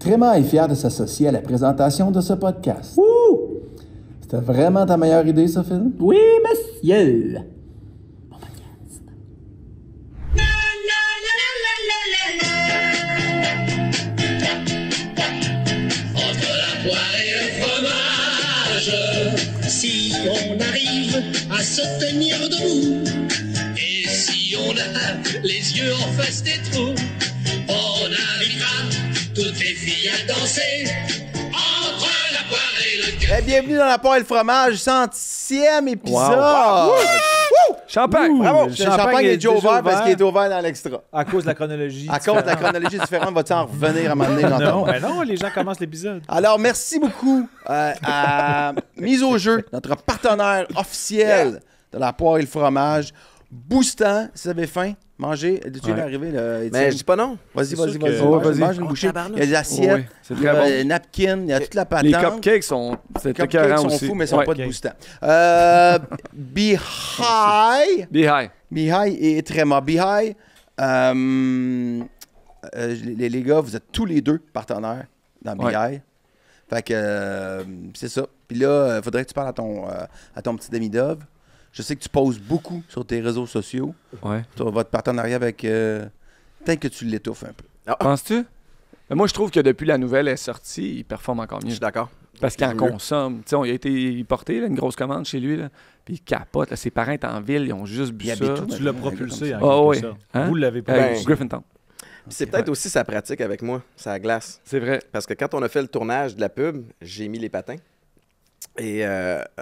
Tréma est fier de s'associer à la présentation de ce podcast. Wouh! C'était vraiment ta meilleure idée, ça, Phil? Oui, monsieur! Bon podcast. Entre la poire et le fromage, si on arrive à se tenir debout, et si on a les yeux en face des trous, on invitera toutes les filles à danser entre la poire et le cœur. Bienvenue dans La Poire et le fromage, 100e épisode! Wow. Champagne! Bravo! Le champagne est déjà ouvert parce qu'il est ouvert dans l'extra. À cause de la chronologie. À cause de la chronologie différente, va-tu en revenir à un moment donné? Non, mais non, les gens commencent l'épisode. Alors, merci beaucoup à Mise au jeu, notre partenaire officiel de La Poire et le fromage. Boostant, si vous avez faim, mangez. Es-tu arrivé, là, Étienne? Mais je dis pas non. Vas-y. Mange une bouchée. Il y a des assiettes, c'est il y a très des napkins, il y a toute la patente. Les cupcakes sont... Les cupcakes sont fous, mais ils sont pas de boostant. Bihai et Tréma. Bihai, les gars, vous êtes tous les deux partenaires dans Bihai. Fait que c'est ça. Puis là, il faudrait que tu parles à ton petit demi-dove. Je sais que tu poses beaucoup sur tes réseaux sociaux. Ouais. Sur votre partenariat avec... Peut-être que tu l'étouffes un peu. Penses-tu? Mais moi, je trouve que depuis la nouvelle est sortie, il performe encore mieux. Je suis d'accord. Parce qu'il en consomme. Tu sais, il a été porté là, une grosse commande chez lui, là, puis il capote. Là, ses parents étaient en ville, ils ont juste bu ça. Tu l'as propulsé en oui. quelque sorte. Hein? Vous l'avez propulsé. Griffintown. C'est peut-être aussi sa pratique avec moi, sa glace. C'est vrai. Parce que quand on a fait le tournage de la pub, j'ai mis les patins. Et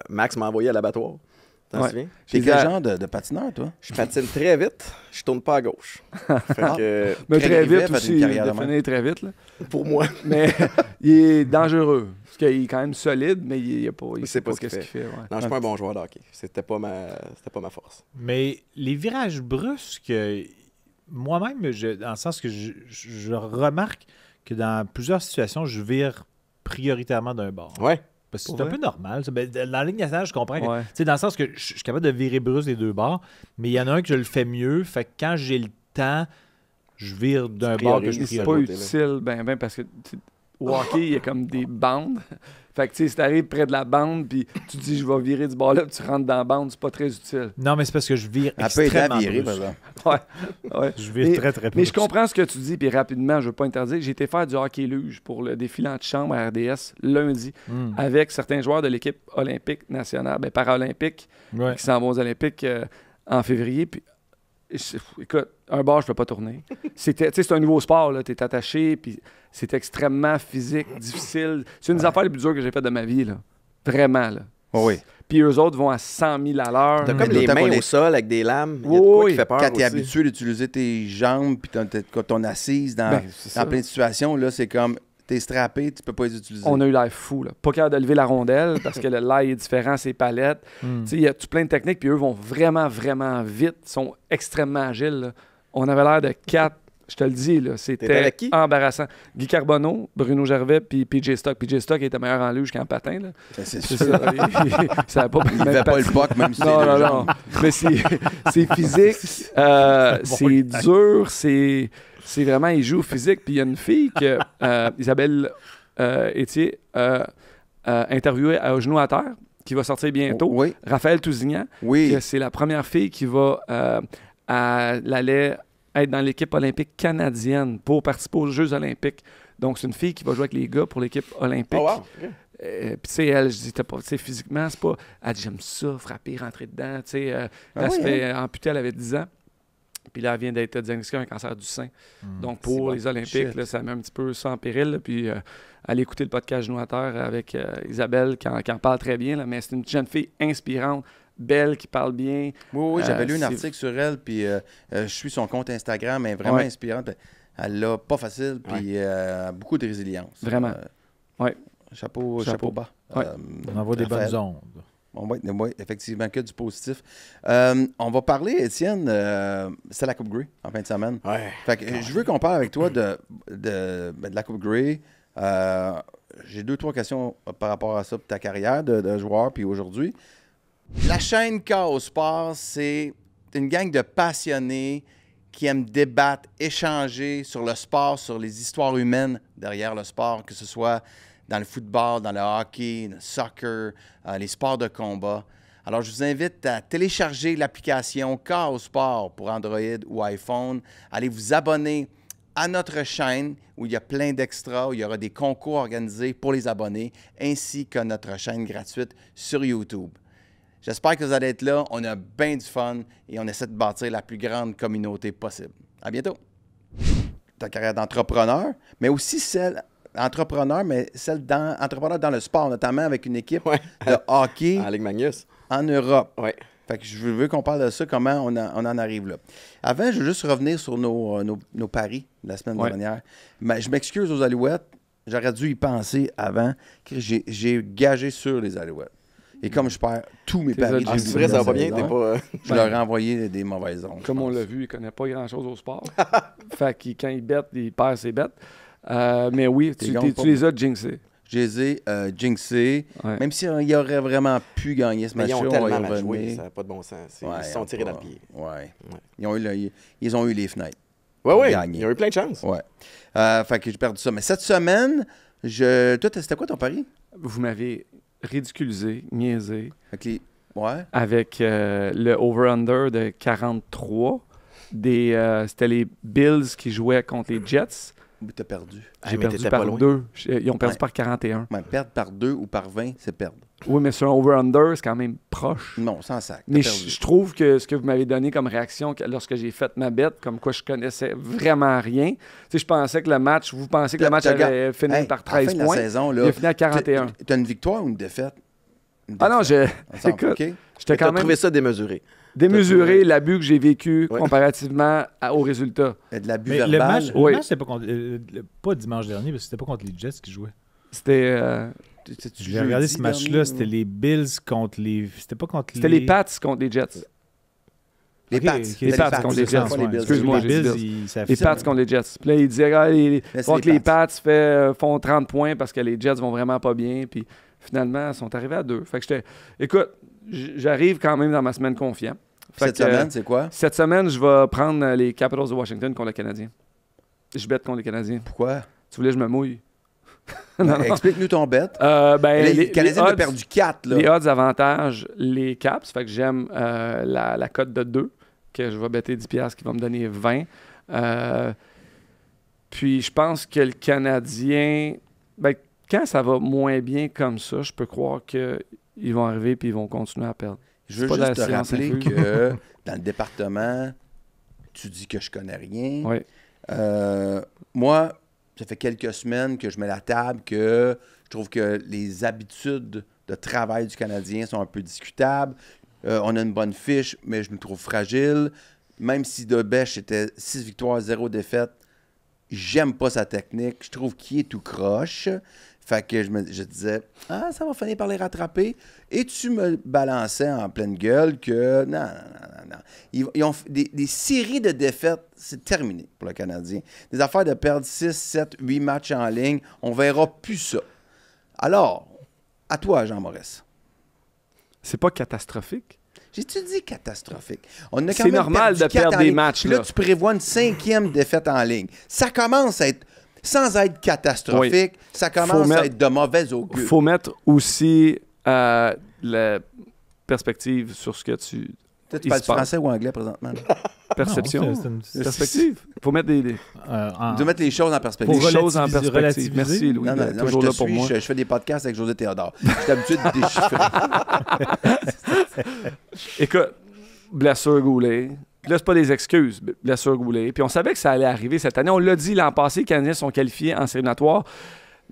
Max m'a envoyé à l'abattoir. T'en souviens? T'es quel genre de patineur, toi? Je patine très vite, je tourne pas à gauche. Fait que, Mais Craig très Rivet vite fait aussi, une il carrière de définit très vite. Là. pour moi, Mais il est dangereux. Parce qu'il est quand même solide, mais il il sait pas ce qu'il ce qu'il fait. Ouais. non, je suis pas un bon joueur de hockey. C'était pas ma force. Mais les virages brusques, moi-même, dans le sens que je remarque que dans plusieurs situations, je vire prioritairement d'un bord. Ouais. Parce que Pour c'est un vrai? peu normal. Ça. Ben, dans la ligne nationale, je comprends. Que, Ouais. tu sais, dans le sens que je suis capable de virer brusque des deux bords, mais il y en a un que je le fais mieux. Fait que quand j'ai le temps, je vire d'un bord que je priorises. C'est priorise. pas utile, ben, parce que au hockey, il y a comme des bandes. Fait que, tu sais, si t'arrives près de la bande, puis tu dis, je vais virer du bord là, puis tu rentres dans la bande, c'est pas très utile. Non, mais c'est parce que je vire Elle peut aider à extrêmement virer, par brusque. exemple. Ouais. Je vire très, très Mais brusque. je comprends ce que tu dis, puis rapidement, je veux pas interdire. J'ai été faire du hockey luge pour le défilé de chambre à RDS lundi avec certains joueurs de l'équipe olympique nationale, ben, paralympique, Ouais. qui s'en vont aux Olympiques en février. Puis, écoute, un bar, je peux pas tourner. C'est un nouveau sport, là. T'es attaché, puis c'est extrêmement physique, difficile. C'est une des affaires les plus dures que j'ai faites de ma vie, là. Vraiment, là. Oui. Puis eux autres vont à 100 000 à l'heure. T'as comme Mais les d'autant qu'on mains est- au sol avec des lames. Il y a de quoi qui fait peur Quand tu es aussi. habitué d'utiliser tes jambes puis ton assise dans C'est ça. plein de situations, là, c'est comme t'es strappé, tu peux pas les utiliser. On a eu l'air fou, là. Pas capable de lever la rondelle parce que le l'ail est différent, ses palettes. Tu sais, il y a tout plein de techniques, puis eux vont vraiment, vraiment vite. Ils sont extrêmement agiles, là. On avait l'air de 4, je te le dis, là. T'étais C'était avec qui? embarrassant. Guy Carbonneau, Bruno Gervais, puis PJ Stock. PJ Stock était meilleur en luge qu'en patin, là. Ben, c'est C'est sûr. ça. Ça a pas Il fait pas le puck, même si c'est Non, deux non, non. jambes. Mais c'est physique, c'est dur, c'est vraiment, il joue au physique. Puis il y a une fille que Isabelle Étier interviewée à Genoux à terre, qui va sortir bientôt. Oui, Raphaël Tousignan, oui. que c'est la première fille qui va elle allait être dans l'équipe olympique canadienne pour participer aux Jeux olympiques. Donc, c'est une fille qui va jouer avec les gars pour l'équipe olympique. Oh, wow. Puis, tu sais, elle, je dis, tu sais, physiquement, c'est pas. Elle dit, j'aime ça, frapper, rentrer dedans. Tu sais, elle se fait amputer, elle avait 10 ans. Puis là, elle vient d'être diagnostiquée un cancer du sein. Donc, pour les Olympiques, là, ça met un petit peu ça en péril. Là. Puis, allez écouter le podcast Genoux à terre avec Isabelle, qui en parle très bien. Là. Mais c'est une jeune fille inspirante, belle, qui parle bien. Oui, j'avais lu un c'est- article sur elle, puis je suis son compte Instagram, elle est vraiment inspirante. Elle l'a pas facile, puis beaucoup de résilience. Vraiment. Ouais. Chapeau bas. Ouais. On envoie des Raphaël. bonnes ondes. Oui, effectivement, que du positif. On va parler, Étienne, c'est la Coupe Grey en fin de semaine. Ouais. Fait que, je veux qu'on parle avec toi de la Coupe Grey. J'ai 2-3 questions par rapport à ça, pour ta carrière de joueur, puis aujourd'hui. La chaîne Chaos Sport, c'est une gang de passionnés qui aiment débattre, échanger sur le sport, sur les histoires humaines derrière le sport, que ce soit dans le football, dans le hockey, le soccer, les sports de combat. Alors, je vous invite à télécharger l'application Chaos Sport pour Android ou iPhone. Allez vous abonner à notre chaîne où il y a plein d'extras, où il y aura des concours organisés pour les abonnés, ainsi que notre chaîne gratuite sur YouTube. J'espère que vous allez être là. On a bien du fun et on essaie de bâtir la plus grande communauté possible. À bientôt. Ta carrière d'entrepreneur, mais aussi celle d'entrepreneur dans le sport, notamment avec une équipe de hockey En Ligue Magnus. en Europe. Oui. Fait que je veux qu'on parle de ça, comment on en arrive là. Avant, je veux juste revenir sur nos paris de la semaine dernière. Mais je m'excuse aux Alouettes. J'aurais dû y penser avant. J'ai gagé sur les Alouettes. Et comme je perds tous mes paris... Ah, c'est vrai, ça va pas bien? T'es pas... Je leur ai envoyé des mauvaises ondes. Comme on l'a vu, il connaît pas grand-chose au sport. Fait que quand il bête, il perd ses bêtes. Mais oui, tu les as jinxés. Je les ai jinxés. Ouais. Même s'il aurait vraiment pu gagner ce Mais match-là, ils ont on va y tellement mal revenir. joué, ça n'a pas de bon sens. Ils se sont tirés dans le pied. Ouais. Ils ont eu les fenêtres. Oui, Gagné. ils ont eu plein de chance. Ouais. Fait que j'ai perdu ça. Mais cette semaine, toi, c'était quoi ton pari? Vous m'avez ridiculisé, niaisé, Ouais. avec le over-under de 43. C'était les Bills qui jouaient contre les Jets. T'as perdu. J'ai mais perdu t'étais par pas loin. 2. Ils ont perdu Ouais. par 41. Ouais, perdre par 2 ou par 20, c'est perdre. Oui, mais sur un over-under, c'est quand même proche. Non, sans sac. Mais T'as perdu. je trouve que ce que vous m'avez donné comme réaction lorsque j'ai fait ma bête, comme quoi je connaissais vraiment rien. Tu sais, je pensais que le match, vous pensez que le match allait finir par 13 à la fin de points. la saison, là, Il a fini à 41. T'as une victoire ou une défaite? Ah non, Ensemble, écoute, OK? j'étais T'as quand même trouvé ça démesuré. démesuré l'abus que j'ai vécu Ouais. comparativement au résultat. Il y a de l'abus Mais verbal. Oui. le match, c'était pas contre. Pas dimanche dernier, parce que c'était pas contre les Jets qui jouaient. C'était J'ai regardé ce match-là, c'était les Bills contre les. C'était pas contre les Pats contre les Jets. Les Ok, Pats. ok, Les Pats contre les Jets. pas les Bills. Excuse-moi, les j'ai dit Bills, Les Pats contre les Jets. Puis là, il disait Laisse contre les les Pats font 30 points parce que les Jets vont vraiment pas bien. Puis finalement, ils sont arrivés à 2. Fait que écoute, j'arrive quand même dans ma semaine confiant. Fait Cette que, semaine, c'est quoi? Cette semaine, je vais prendre les Capitals de Washington contre le Canadien. Je bête contre les Canadiens. Pourquoi? Tu voulais que je me mouille? Explique-nous ton bet. Les Canadiens ont perdu 4. Là. Les odds avantage les Caps. Fait que j'aime la cote de 2, que je vais better 10$ qui va me donner 20. Puis je pense que le Canadien, quand ça va moins bien comme ça, je peux croire qu'ils vont arriver et ils vont continuer à perdre. Je veux C'est pas juste de la te science rappeler infuse. que dans le département, tu dis que je connais rien. Oui. Moi, ça fait quelques semaines que je mets la table, que je trouve que les habitudes de travail du Canadien sont un peu discutables. On a une bonne fiche, mais je me trouve fragile. Même si Debèche était 6 victoires, 0 défaites, j'aime pas sa technique. Je trouve qu'il est tout croche. Fait que je disais, ça va finir par les rattraper. Et tu me balançais en pleine gueule que non. Ils ont des séries de défaites, c'est terminé pour le Canadien. Des affaires de perdre 6, 7, 8 matchs en ligne, on verra plus ça. Alors, à toi, Jean-Maurice. C'est pas catastrophique. J'ai-tu dit catastrophique? On a quand C'est même normal perdu de 4 perdre en des ligne. matchs, Puis là, là. tu prévois une 5e défaite en ligne. Ça commence à être, sans être catastrophique, ça commence à être de mauvais Il augure. faut mettre aussi la perspective sur ce que tu... Toi, tu il parles se passe. français ou anglais présentement? là? Perception. Non, c'est une- Perspective. Il faut mettre des Tu dois mettre les choses en perspective. les choses en perspective. relativiser. Merci, Louis. Non, d'être non, toujours je là te pour suis, moi. je fais des podcasts avec José Théodore. Je suis habitué de déchiffrer. Écoute, blessure Goulet. Puis là, c'est pas des excuses, blessure Goulet. Puis on savait que ça allait arriver cette année. On l'a dit l'an passé, les Canadiens sont qualifiés en séries éliminatoires,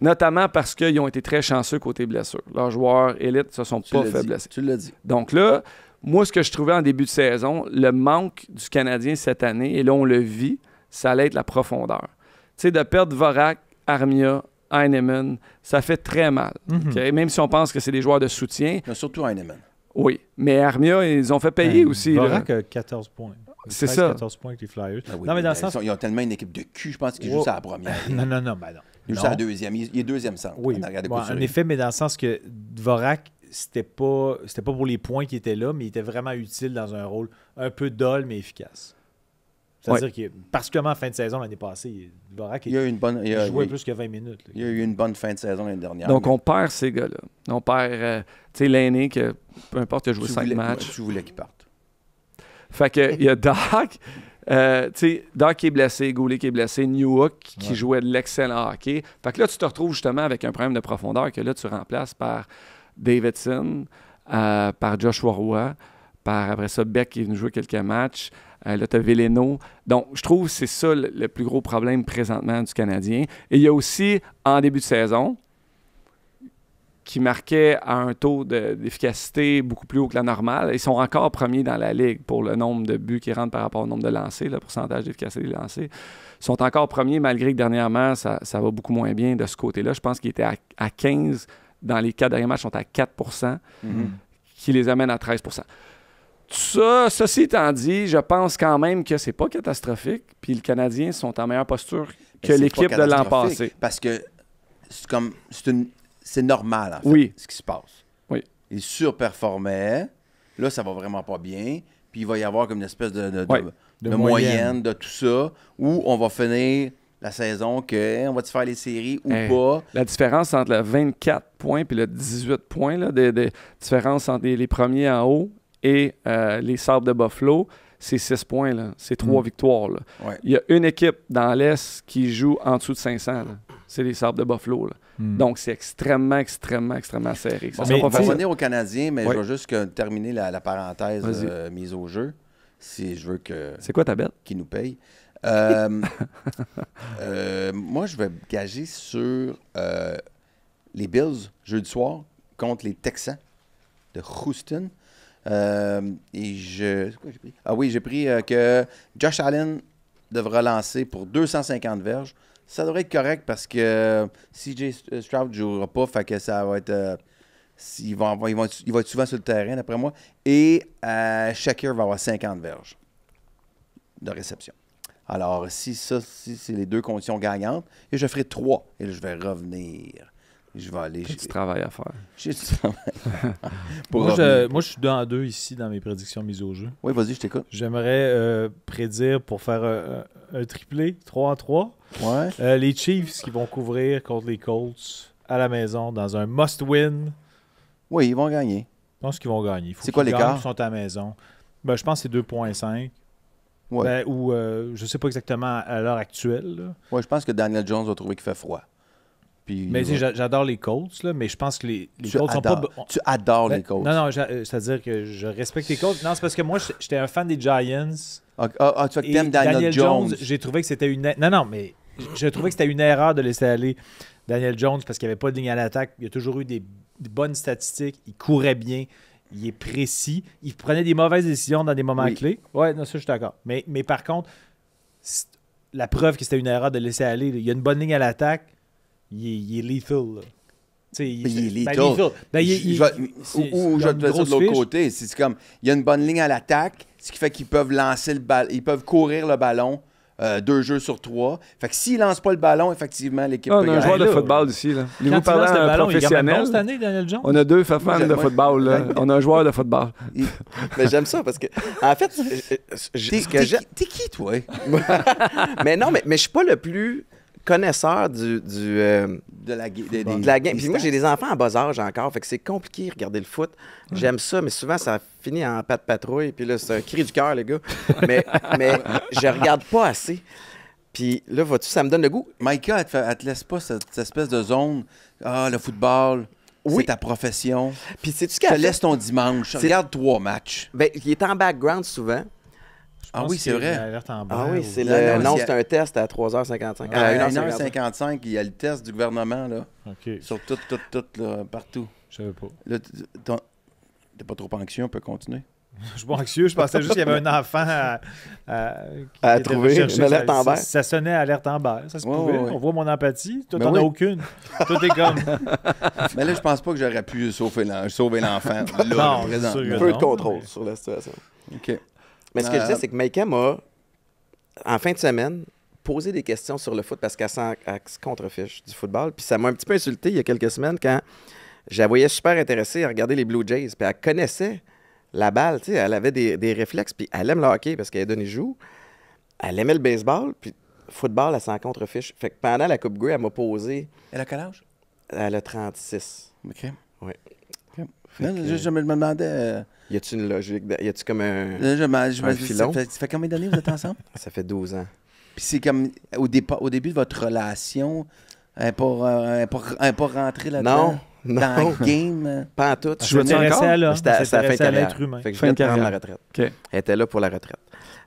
notamment parce qu'ils ont été très chanceux côté blessure. Leurs joueurs élites se sont pas fait blesser. Tu l'as dit. Donc là, moi, ce que je trouvais en début de saison, le manque du Canadien cette année, et là, on le vit, ça allait être la profondeur. Tu sais, de perdre Vorak, Armia, Heinemann, ça fait très mal. OK? Même si on pense que c'est des joueurs de soutien, Mais surtout Heinemann. oui. Mais Armia, ils ont fait payer aussi. là. Vorak a 14 points. C'est 13, ça. 14 points avec les Flyers. Ah oui, non, mais dans le sens. ils ont tellement une équipe de cul, je pense qu'ils jouent Oh. ça à la première. Non, ben non. Ils jouent ça à la deuxième. Il est deuxième centre. Oui, en arrière de bon, en Couturier. effet, mais dans le sens que Dvorak, c'était pas pour les points qui étaient là, mais il était vraiment utile dans un rôle un peu dol, mais efficace. C'est-à-dire que, particulièrement en fin de saison l'année passée, Dvorak Il y a eu une bonne. il jouait plus que 20 minutes. Là. Il y a eu une bonne fin de saison l'année dernière. Donc, mais on perd ces gars-là. On perd, tu sais, l'aîné, que peu importe, il a joué 5 matchs. Tu voulais qu'il parte. Fait que, il y a Doc. Tu sais, Doc qui est blessé, Goulet qui est blessé, Newhook qui jouait de l'excellent hockey. Fait que là, tu te retrouves justement avec un problème de profondeur que là, tu remplaces par Davidson, par Joshua Roy, par après ça, Beck qui est venu jouer quelques matchs. Là, tu as Veleno. Donc, je trouve que c'est ça le plus gros problème présentement du Canadien. Et il y a aussi, en début de saison, qui marquait à un taux d'efficacité beaucoup plus haut que la normale. Ils sont encore premiers dans la Ligue pour le nombre de buts qui rentrent par rapport au nombre de lancers, le pourcentage d'efficacité des lancers. Ils sont encore premiers, malgré que dernièrement, ça va beaucoup moins bien de ce côté-là. Je pense qu'ils étaient à 15 dans les 4 derniers matchs, sont à 4 qui les amène à 13 Ceci étant dit, je pense quand même que c'est pas catastrophique. Puis les Canadiens sont en meilleure posture Mais que c'est l'équipe pas de l'an catastrophique, passé. Parce que c'est normal, en fait, Oui. ce qui se passe. Oui. Il surperformait. Là, ça va vraiment pas bien. Puis il va y avoir comme une espèce de De moyenne de tout ça, où on va finir la saison que on va-tu faire les séries ou Hey, pas. La différence entre le 24 points et le 18 points, là, de différence entre les premiers en haut et les Sabres de Buffalo, c'est 6 points. Là. C'est 3 victoires. Là. Ouais. Il y a une équipe dans l'Est qui joue en dessous de 500. Là. C'est les Sabres de Buffalo. Là. Donc, c'est extrêmement, extrêmement, extrêmement serré. Ça Mais sera pas On va facile. revenir aux Canadiens, mais Oui. je vais juste terminer la parenthèse Vas-y. mise au jeu. Si je veux C'est quoi ta bête? qu'ils nous payent. Moi, je vais gager sur les Bills jeudi soir contre les Texans de Houston. Et c'est quoi j'ai pris? Ah oui, j'ai pris que Josh Allen devra lancer pour 250 verges. Ça devrait être correct parce que CJ Stroud ne jouera pas, fait que ça va être... il va être souvent sur le terrain, d'après moi. Et Shakir va avoir 50 verges de réception. Alors, si c'est les deux conditions gagnantes, et je ferai 3. Et là, je vais revenir. Je vais aller... Petit travail à faire. J'ai du travail. Pour Moi, revenir. je suis dans 2 ici dans mes prédictions mises au jeu. Oui, vas-y, je t'écoute. J'aimerais prédire pour faire un triplé, 3-3. Ouais. Les Chiefs qui vont couvrir contre les Colts à la maison dans un must-win. Oui, ils vont gagner. Je pense qu'ils vont gagner. Il faut C'est quoi qu'ils l'écart? gagnent, ils sont à la maison. Ben, je pense que c'est 2,5. Ouais. Ben, ou je sais pas exactement à l'heure actuelle. Là. Ouais, je pense que Daniel Jones va trouver qu'il fait froid. Puis, Mais tu sais, j'adore les Colts, là, mais je pense que les Colts sont pas... Tu adores Ben, les Colts. Non, c'est-à-dire que je respecte les Colts. Non, c'est parce que moi, j'étais un fan des Giants. Tu vois que Et t'aimes Daniel Jones. j'ai trouvé que c'était une... Non, mais je trouvais que c'était une erreur de laisser aller Daniel Jones parce qu'il n'y avait pas de ligne à l'attaque. Il a toujours eu des bonnes statistiques. Il courait bien. Il est précis. Il prenait des mauvaises décisions dans des moments Oui. clés. Ouais, non, ça, je suis d'accord. Mais par contre, la preuve que c'était une erreur de laisser aller, là, il y a une bonne ligne à l'attaque. Il est lethal. Là. Tu sais, Il est ben, lethal. Ben, Ou je vais te dire ça de l'autre côté. C'est comme, il y a une bonne ligne à l'attaque, ce qui fait qu'ils peuvent lancer le ballon, ils peuvent courir le ballon 2 jeux sur 3. Fait que s'ils lancent pas le ballon, effectivement, l'équipe Ah, on peut a un gagner. joueur de là, football ici. Là. Quand Vous il parlez lance à le un ballon, il gagne professionnel. bon cette année, Daniel Jones? On a 2 fans de Moi, football. Là. On a un joueur de football. Mais j'aime ça parce que, en fait, T'es qui, toi? mais non, mais je suis pas le plus connaisseur de la game. Puis moi, j'ai des enfants à bas âge encore, fait que c'est compliqué de regarder le foot. J'aime ça, mais souvent, ça finit en patte patrouille, puis là, c'est un cri du cœur, les gars. mais je regarde pas assez. Puis là, vois-tu, ça me donne le goût. Micah, elle te laisse pas cette espèce de zone. Ah, le football, Oui. c'est ta profession. Puis sais-tu ce Je qu'elle te fait? laisse ton dimanche. Regarde 3 matchs. Ben, il est en background souvent. Ah oui, c'est vrai. Ah oui, c'est Non, non, c'est- c'est un test à 3h55. À 1h55. 1h55, il y a le test du gouvernement, là, OK, sur tout, là, partout. je savais pas. Là, t'es pas trop anxieux, on peut continuer? Je suis pas anxieux, je pensais juste qu'il y avait un enfant qui À était trouver, recherché. une alerte Ça- Amber. Ça sonnait alerte Amber, ça se Ouais, pouvait. ouais. On voit mon empathie, toi Ben t'en oui. as aucune. Toi t'es comme... Mais là, je pense pas que j'aurais pu sauver l'enfant. Là, Non, présentement. c'est sûr que Peu de non, contrôle mais- sur la situation. OK. Mais ce que je disais, c'est que Maïka m'a, en fin de semaine, posé des questions sur le foot parce qu'elle se contrefiche du football. Puis ça m'a un petit peu insulté il y a quelques semaines quand je la voyais super intéressée à regarder les Blue Jays. Puis elle connaissait la balle, tu sais, elle avait des réflexes. Puis elle aime le hockey parce qu'elle donne joue. Elle aimait le baseball, puis football, elle s'en contrefiche. Fait que pendant la Coupe Grey, elle m'a posé... Elle a quel âge? Elle a 36. OK. Oui. Okay. Je me demandais... Y a-tu une logique? Y a-tu comme un Ça filon? fait combien d'années vous êtes ensemble? Ça fait 12 ans. Puis c'est comme, au début de votre relation, elle n'est pas rentrée là-dedans? Non. Dans le game? Pas en tout. Je veux encore? À l'homme. C'était à C'est la fin de carrière. l'être humain. Fait que je Fin voulais de prendre carrière. la retraite. OK. Elle était là pour la retraite.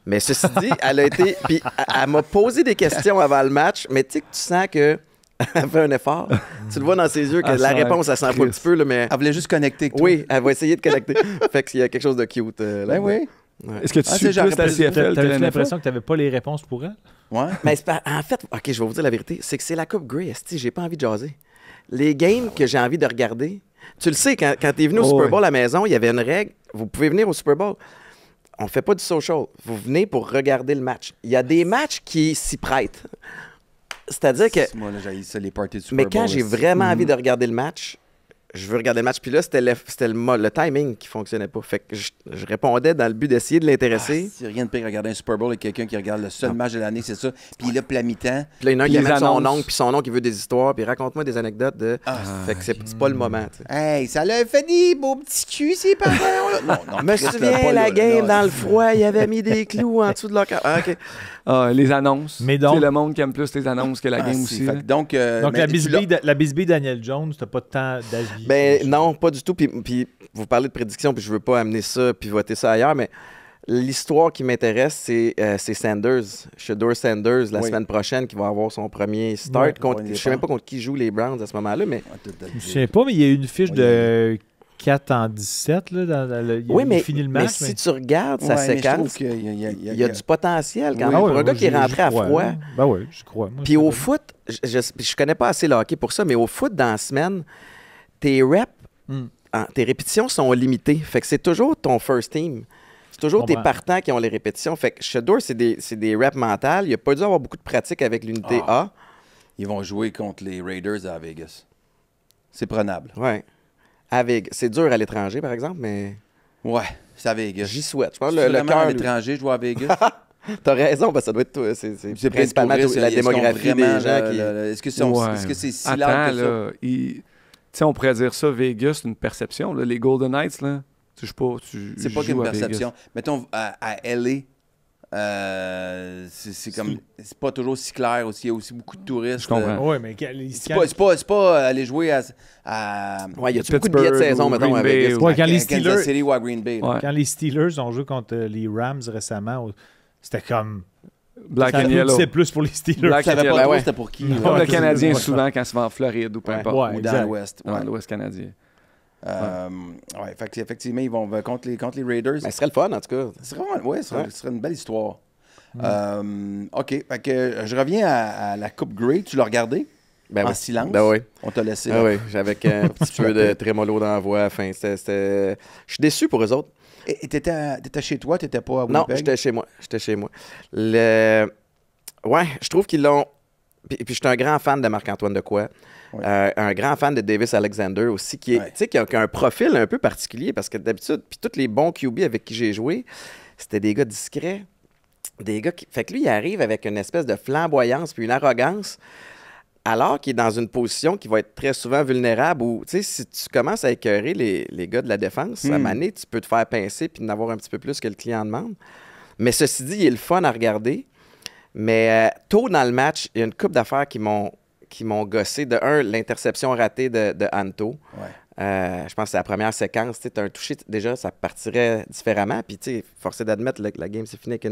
Mais ceci dit, elle a été... Puis elle m'a posé des questions avant le match, mais tu sais que tu sens que elle fait un effort. Tu le vois dans ses yeux que la réponse, elle s'en fout un petit peu, là, mais... Elle voulait juste connecter avec toi. Oui, elle va essayer de connecter. Fait qu'il y a quelque chose de cute là. Ben oui. Ouais. Est-ce que tu Ah, suis c'est plus la CFL que T'avais la l'impression NFL? que t'avais pas les réponses pour elle? Ouais. Mais en fait, OK, je vais vous dire la vérité, c'est que c'est la Coupe Grey, esti, j'ai pas envie de jaser. Les games que j'ai envie de regarder, tu le sais, quand t'es venu au Super Bowl à la maison, il y avait une règle, vous pouvez venir au Super Bowl. On fait pas du social. Vous venez pour regarder le match. Il y a des matchs qui s'y prêtent. C'est-à-dire que... Moi, là, j'ai ça, les parties de Super Mais Bowl. quand j'ai là, vraiment envie de regarder le match, je veux regarder le match. Puis là, c'était le timing qui fonctionnait pas. Fait que je répondais dans le but d'essayer de l'intéresser. c'est rien de pire que regarder un Super Bowl avec quelqu'un qui regarde le seul match de l'année, c'est ça. Puis il est là, mi-temps. Puis là, il y en a un Puis qui les amène son annonces. oncle, puis son oncle, il veut des histoires, puis raconte-moi des anecdotes de... Fait que c'est pas le moment, tu sais. Hey, ça l'a fait des beaux petits culs, ces parents. Non, Je me Chris, souviens, pas la là, game là. dans le froid, il avait mis des clous en dessous de leur... Ah, OK. Ah, les annonces. Mais donc- C'est le monde qui aime plus les annonces que la game Ah, aussi. si, fait là. que donc, Donc, mais la tu l'as- bisbille Daniel Jones, t'as pas de temps d'avis. Ben non, pas du tout. Puis vous parlez de prédiction, puis je veux pas amener ça puis voter ça ailleurs, mais l'histoire qui m'intéresse, c'est Sanders. Shedeur Sanders, la Oui. semaine prochaine, qui va avoir son premier start. Ouais, contre, premier je sais même pas contre qui jouent les Browns à ce moment-là, mais... Je sais pas, mais il y a une fiche de 4 en 17. Là, Oui, mais, il finit le match. mais si tu regardes sa Ouais, mais je trouve séquence, qu'il il y a du potentiel quand Oui. même. ouais, Pour un gars moi, qui est j'y rentré à crois, froid. là. Ben oui, je crois. Moi, Puis c'est au pas- foot, je connais pas assez le hockey pour ça, mais au foot, dans la semaine, tes reps, tes répétitions sont limitées. Fait que c'est toujours ton first team. C'est toujours tes Comprends. partants qui ont les répétitions. Fait que Shedeur, c'est des reps mentales. Il a pas dû avoir beaucoup de pratique avec l'unité A. Ils vont jouer contre les Raiders à Vegas. C'est prenable. Ouais. Avec, c'est dur à l'étranger, par exemple, mais Ouais, c'est à Vegas. j'y souhaite. Je pense C'est que le vraiment à cœur... l'étranger, jouer à Vegas. T'as raison, parce que ça doit être... C'est C'est plein de principalement touristes, la est-ce qu'ils ont démographie vraiment des gens qui... Est-ce que Ouais. c'est si Attends, large que ça? là, tu sais, on pourrait dire ça, Vegas, c'est une perception. Là. Les Golden Knights, là, tu joues pas. C'est pas joues qu'une à Vegas. perception. Mettons, à LA, c'est comme... C'est pas toujours si clair aussi. Il y a aussi beaucoup de touristes. Je comprends. Ouais, mais C'est pas aller jouer à Ouais, il y a beaucoup de billets de saison, ou mettons, Green à Bay, Vegas. ou- Ouais, quand les à Kansas Steelers- City ou à Green Bay. là. Ouais. Quand les Steelers ont joué contre les Rams récemment, c'était comme... Black ça and Yellow. applaudissait plus pour les Steelers. Black Je savais and pas Yellow. trop ouais. c'était pour qui. Non. là. Comme le Ouais, Canadien, c'est- souvent, quand ça va en Floride ou peu Ouais. importe. Ouais, Ou exact. dans l'Ouest. Dans Ouais. l'Ouest canadien. Ouais, fait que, effectivement, ils vont contre les Raiders. Mais ce serait le fun, en tout cas. C'est vraiment, ouais, ce Ouais. serait une belle histoire. OK, fait que je reviens à la Coupe Grey. Tu l'as regardé Ben en oui. silence? Ben oui. On t'a laissé. Ah là. oui, j'avais un petit peu de trémolo dans la voix. Enfin, je suis déçu pour eux autres. Et t'étais chez toi, t'étais pas à Non, Winnipeg? j'étais chez moi. Ouais, je trouve qu'ils l'ont... Puis je suis un grand fan de Marc-Antoine Dequoy. Ouais. Un grand fan de Davis Alexander aussi, qui est, Ouais. tu sais, qui a un profil un peu particulier, parce que d'habitude, puis tous les bons QB avec qui j'ai joué, c'était des gars discrets. Des gars qui... Fait que lui, il arrive avec une espèce de flamboyance puis une arrogance, alors qu'il est dans une position qui va être très souvent vulnérable où, tu sais, si tu commences à écœurer les gars de la défense, à Mané, tu peux te faire pincer puis en avoir un petit peu plus que le client demande. Mais ceci dit, il est le fun à regarder. Mais tôt dans le match, il y a une couple d'affaires qui m'ont gossé. De un, l'interception ratée de Anto. Ouais. Je pense que c'est la première séquence. Tu as un touché, déjà, ça partirait différemment. Puis, tu sais, forcé d'admettre que la game s'est finie avec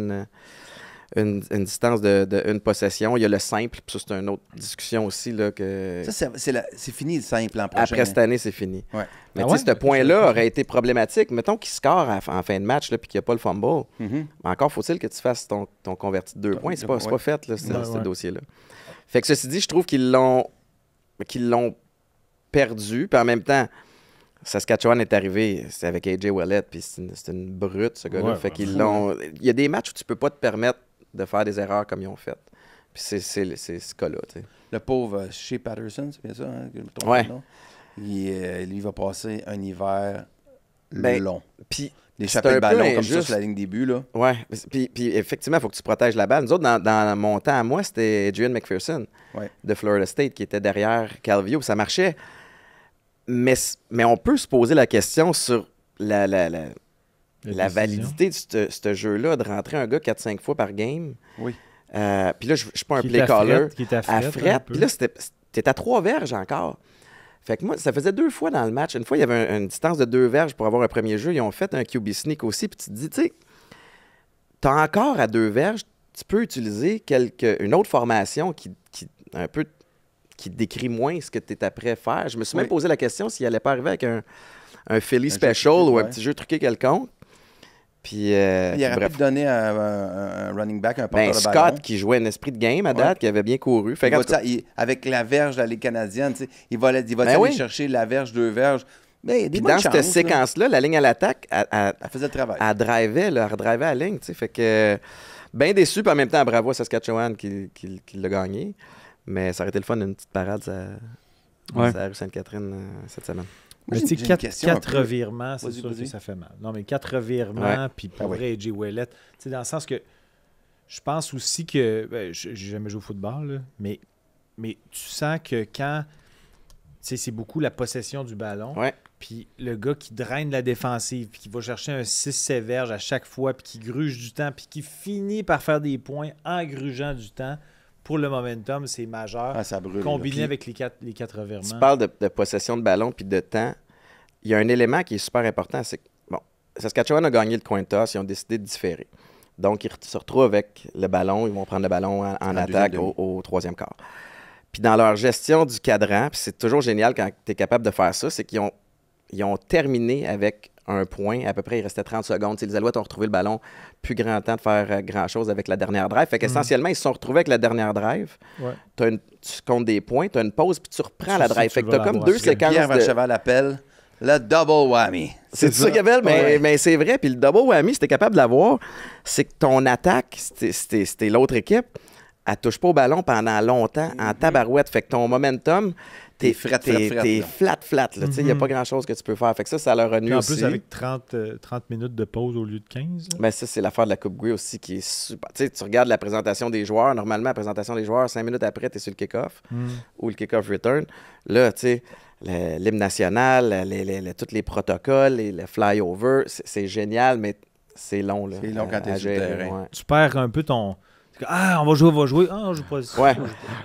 une distance de une possession. Il y a le simple, puis ça, c'est une autre discussion aussi. Là, que... Ça, c'est fini le simple l'an prochain. Après cette année, c'est fini. Ouais. Mais Ah tu sais, ouais? ce point-là aurait été problématique. Mettons qu'il score en fin de match, là, puis qu'il n'y a pas le fumble. Mhm. Mais encore faut-il que tu fasses ton converti de 2 points. C'est pas fait, là, ce Ouais. dossier-là. Fait que ceci dit, je trouve qu'ils l'ont perdu. Puis en même temps, Saskatchewan est arrivé, c'est avec AJ Ouellet, puis c'est une brute, ce gars-là. Ouais, fait qu'ils l'ont... Il y a des matchs où tu peux pas te permettre de faire des erreurs comme ils ont fait. Puis c'est ce cas-là, tu sais. Le pauvre Shea Patterson, c'est bien ça, hein, que je me trompe Ouais. pas, non? Lui, il va passer un hiver Ben, long. Puis d'échapper C'est le un peu ballon comme ça injuste. sur la ligne des buts, là. Ouais. Puis effectivement, il faut que tu protèges la balle. Nous autres, dans mon temps à moi, c'était Adrian McPherson Ouais. de Florida State qui était derrière Calvillo. Ça marchait. Mais on peut se poser la question sur la décision. validité de ce jeu-là, de rentrer un gars 4-5 fois par game. Oui. Puis là, je suis pas un Qui est play à caller. frette, qui est à frette, un frette. peu. Puis là, t'es à 3 verges encore. Fait que moi, ça faisait 2 fois dans le match. Une fois, il y avait une distance de 2 verges pour avoir un premier jeu. Ils ont fait un QB sneak aussi. Puis tu te dis, tu sais, t'as encore à 2 verges, tu peux utiliser une autre formation qui décrit moins ce que tu es après faire. Je me suis même posé la question s'il allait pas arriver avec un Philly special truqué, ou un ouais. petit jeu truqué quelconque. Puis, Il aurait bref. pu donner un running back, un porteur Ben, de Scott, ballon. qui jouait un esprit de game à date, qui avait bien couru. Fait Il qu'en va, tout cas, avec la verge de la Ligue canadienne, tu sais, il va aller oui. chercher la verge, 2 verges. Mais il y a des puis bonnes dans cette chances, là. séquence-là, la ligne à l'attaque, Elle faisait le travail. elle drivait la ligne. Tu sais. Fait que, bien déçu, puis en même temps, bravo à Saskatchewan qui l'a gagné. Mais ça aurait été le fun d'une petite parade à la rue Sainte-Catherine cette semaine. Mais Moi, tu j'ai sais, une question un 4 peu. revirements, c'est Vas-y, sûr que vas-y. ça fait mal. Non, mais 4 revirements, puis pour Ah vrai, AJ Ouellet, tu sais, dans le sens que je pense aussi que, j'ai jamais joué au football, là, mais tu sens que quand, tu sais, c'est beaucoup la possession du ballon, Ouais. puis le gars qui draine la défensive, puis qui va chercher un 6-7 verges à chaque fois, puis qui gruge du temps, puis qui finit par faire des points en grugeant du temps, pour le momentum, c'est majeur. Ah, ça brûle. Combiné là. avec les quatre revirements. Tu parles de possession de ballon puis de temps. Il y a un élément qui est super important, c'est que, bon, Saskatchewan a gagné le coin toss, ils ont décidé de différer. Donc, ils se retrouvent avec le ballon, ils vont prendre le ballon en attaque deuxième au troisième quart. Puis dans leur gestion du cadran, puis c'est toujours génial quand tu es capable de faire ça, c'est qu'ils ont terminé avec un point. À peu près, il restait 30 secondes. T'sais, les Alouettes ont retrouvé le ballon. Plus grand temps de faire grand-chose avec la dernière drive. Fait qu'essentiellement, ils se sont retrouvés avec la dernière drive. Ouais. Tu comptes des points, tu as une pause, puis tu reprends la sais drive. que Fait tu que vas tu as comme l'avoir. deux C'est séquences Pierre de... Valcheval appelle le double whammy. C'est ça qu'il appelle, mais c'est vrai. Puis le double whammy, si t'es capable de l'avoir, c'est que ton attaque, c'était l'autre équipe, elle touche pas au ballon pendant longtemps en tabarouette. Fait que ton momentum, t'es flat. Il n'y a pas grand-chose que tu peux faire. Fait que ça leur a Puis nu en aussi. plus, avec 30 minutes de pause au lieu de 15. là. Ben ça, c'est l'affaire de la Coupe Grey aussi qui est super. Tu sais, tu regardes la présentation des joueurs. Normalement, la présentation des joueurs, 5 minutes après, tu es sur le kick-off ou le kick-off return. Là, tu sais, l'hymne national, tous les protocoles, le flyover, c'est génial, mais c'est long. Là, C'est long quand t'es sur le gérer, terrain. ouais. Tu perds un peu ton... Ah, on va jouer. Ah, on joue pas. Ouais.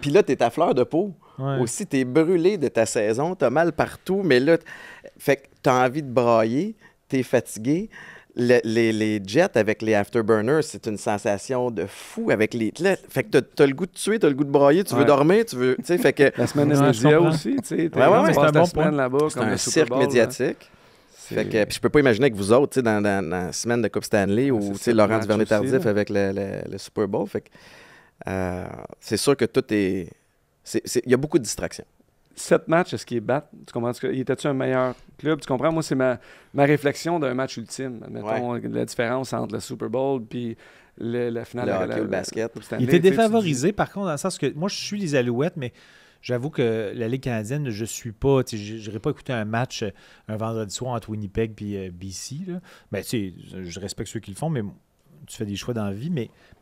Puis là, t'es à fleur de peau. Ouais. Aussi, t'es brûlé de ta saison, t'as mal partout, mais là, fait que t'as envie de brailler, t'es fatigué. Les Jets avec les afterburners, c'est une sensation de fou avec les... Là, fait que t'as le goût de tuer, t'as le goût de brailler, tu veux dormir, tu veux... Tu sais, fait que La semaine des Ouais, je médias comprends. aussi, tu sais. Ouais, Tu c'est passes un ta bon semaine point. là-bas c'est comme un le Super cirque Bowl, là. médiatique. Fait que, puis je peux pas imaginer que vous autres, tu sais, dans la semaine de Coupe Stanley ou c'est tu sais, ça, Laurent le match Duvernay-Tardif aussi, là. avec le Super Bowl. Fait que c'est sûr que tout est... Il y a beaucoup de distractions. 7 matchs, est-ce qu'il est bat? Tu comprends? Il était-tu un meilleur club? Tu comprends? Moi, c'est ma réflexion d'un match ultime. Admettons la différence entre le Super Bowl puis la finale Le de hockey ou le basket. Coupe Stanley, Il était tu sais, tu défavorisé, par contre, dans le sens que moi, je suis les Alouettes, mais j'avoue que la Ligue canadienne, je suis pas. Je n'aurais pas écouté un match un vendredi soir entre Winnipeg et BC. Là. Ben, tu sais, je respecte ceux qui le font, mais tu fais des choix dans la vie.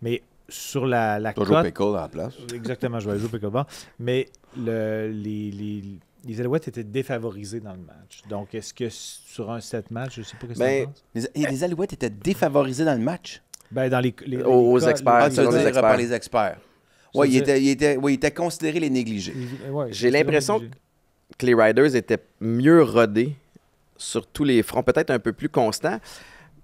Mais sur la Toujours cote. pickle à la place. Exactement, je vais jouer au pickleball. Mais les Alouettes étaient défavorisés dans le match. Donc, est-ce que sur un 7 matchs, je ne sais pas ce que Ben, tu penses? Les Alouettes étaient défavorisés dans le match. Ben, dans les Aux codes, experts. Ah, tu selon veux les dire experts. par les experts. Ça Oui, veut il était considéré les négligés. Ouais, J'ai l'impression que les Riders étaient mieux rodés sur tous les fronts, peut-être un peu plus constants,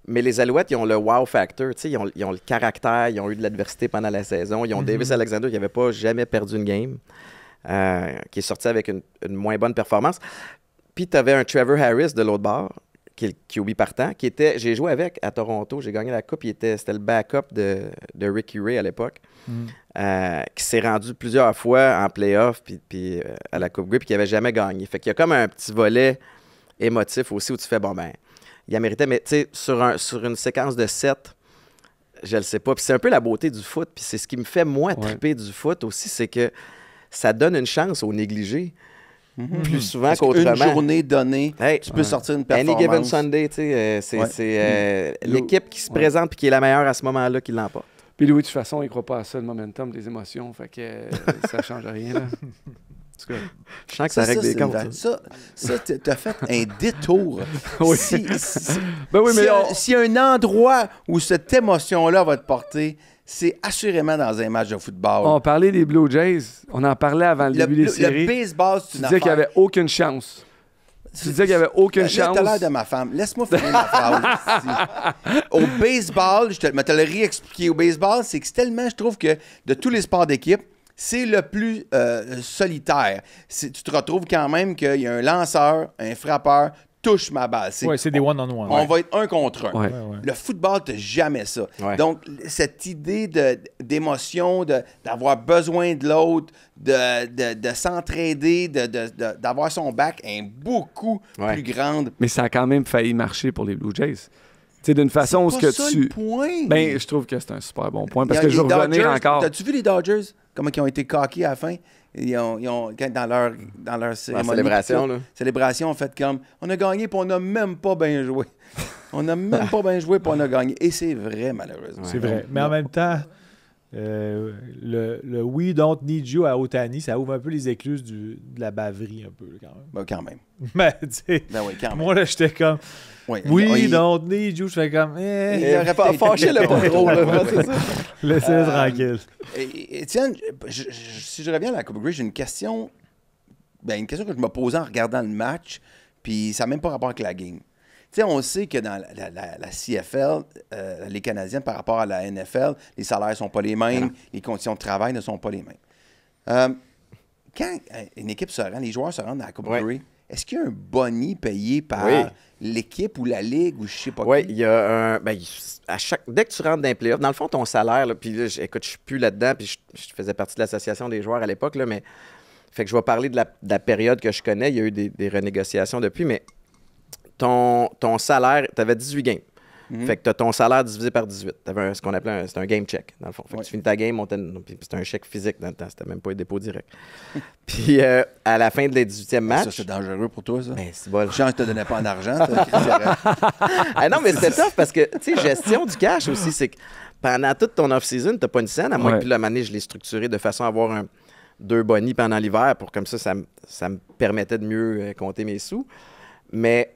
mais les Alouettes, ils ont le wow factor, tu sais, ils ont le caractère, ils ont eu de l'adversité pendant la saison, ils ont Davis Alexander qui n'avait pas jamais perdu une game, qui est sorti avec une moins bonne performance. Puis tu avais un Trevor Harris de l'autre bord, qui est le QB partant, qui était, j'ai joué avec à Toronto, j'ai gagné la coupe, c'était le backup de Ricky Ray à l'époque. Qui s'est rendu plusieurs fois en playoff puis à la Coupe Grey puis qui n'avait jamais gagné. Fait qu'il y a comme un petit volet émotif aussi où tu fais, bon, ben, il a mérité, mais tu sais, sur une séquence de 7, je le sais pas. Puis c'est un peu la beauté du foot. Puis c'est ce qui me fait, moi, triper du foot aussi, c'est que ça donne une chance aux négligés. plus souvent Parce qu'autrement. qu'une journée donnée, Hey, tu peux sortir une performance. Any given Sunday, tu sais, c'est l'équipe qui se présente et qui est la meilleure à ce moment-là qui l'emporte. Puis Louis, de toute façon, il croit pas à ça, le momentum des émotions. Fait que ça change rien. Là. En tout cas, je sens que ça règle des comptes. Ça t'as fait un détour. Oui. Ben oui, mais s'il y a un endroit où cette émotion-là va te porter, c'est assurément dans un match de football. on parlait des Blue Jays. On en parlait avant le début des séries. Le baseball, c'est Tu une disais qu'il n'y affaire. avait aucune chance. Tu disais qu'il n'y avait aucune chance. T'as l'air de ma femme. Laisse-moi finir ma phrase. Au baseball, je te le réexpliquer. Au baseball, c'est que tellement, je trouve que de tous les sports d'équipe, c'est le plus solitaire. Tu te retrouves quand même qu'il y a un lanceur, un frappeur, touche ma balle. C'est des one-on-one. On va être un contre un. Ouais. Le football, tu n'as jamais ça. Ouais. Donc, cette idée d'émotion, d'avoir besoin de l'autre, de s'entraider, d'avoir son back est beaucoup plus grande. Mais ça a quand même failli marcher pour les Blue Jays. Tu sais, d'une façon où ce que ça tu... le point. Ben, je trouve que c'est un super bon point parce que je veux revenir encore. T'as-tu vu les Dodgers? Comment ils ont été coqués à la fin? Ils ont dans leur cérémonie. Célébration, là. Célébration, on fait comme on a gagné puis on n'a même pas bien joué. On n'a même pas bien joué puis on a gagné. Et c'est vrai, malheureusement. C'est vrai. Mais en même temps, le We Don't Need You à Ohtani, ça ouvre un peu les écluses de la baverie, un peu, quand même. Ben, quand même. Mais, tu sais, Ben oui, quand même. moi, là, j'étais comme We Don't Need You. Je fais comme Il aurait pas fâché le pas trop, là. C'est ça. Laissez-le tranquille. Étienne, si je reviens à la Coupe Grey, j'ai une question. Ben, une question que je me posais en regardant le match, puis ça n'a même pas rapport avec la game. Tu sais, on sait que dans la CFL, les Canadiens, par rapport à la NFL, les salaires ne sont pas les mêmes, les conditions de travail ne sont pas les mêmes. Quand une équipe se rend, les joueurs se rendent à la Coupe Grey, est-ce qu'il y a un boni payé par l'équipe ou la ligue ou je sais pas Oui, qui? il y a un... Ben, dès que tu rentres dans les playoffs, dans le fond, ton salaire, là, puis là, écoute, je suis plus là-dedans, puis je faisais partie de l'association des joueurs à l'époque, là, mais fait que je vais parler de la période que je connais. Il y a eu des renégociations depuis, mais ton salaire, tu avais 18 games. Fait que tu as ton salaire divisé par 18. Tu avais ce qu'on appelait un game check, dans le fond. Fait que tu finis ta game, puis c'était un chèque physique dans le temps. C'était même pas un dépôt direct. Puis à la fin de la 18e match... Ça, c'est dangereux pour toi, ça? Ben, c'est bon. Chance que tu ne te donnais pas en argent. Ah non, mais c'était tough parce que, tu sais, gestion du cash aussi, c'est que pendant toute ton off-season, tu n'as pas une scène, à moins que puis la année, je l'ai structuré de façon à avoir 2 bonnies pendant l'hiver pour comme ça me permettait de mieux compter mes sous. Mais,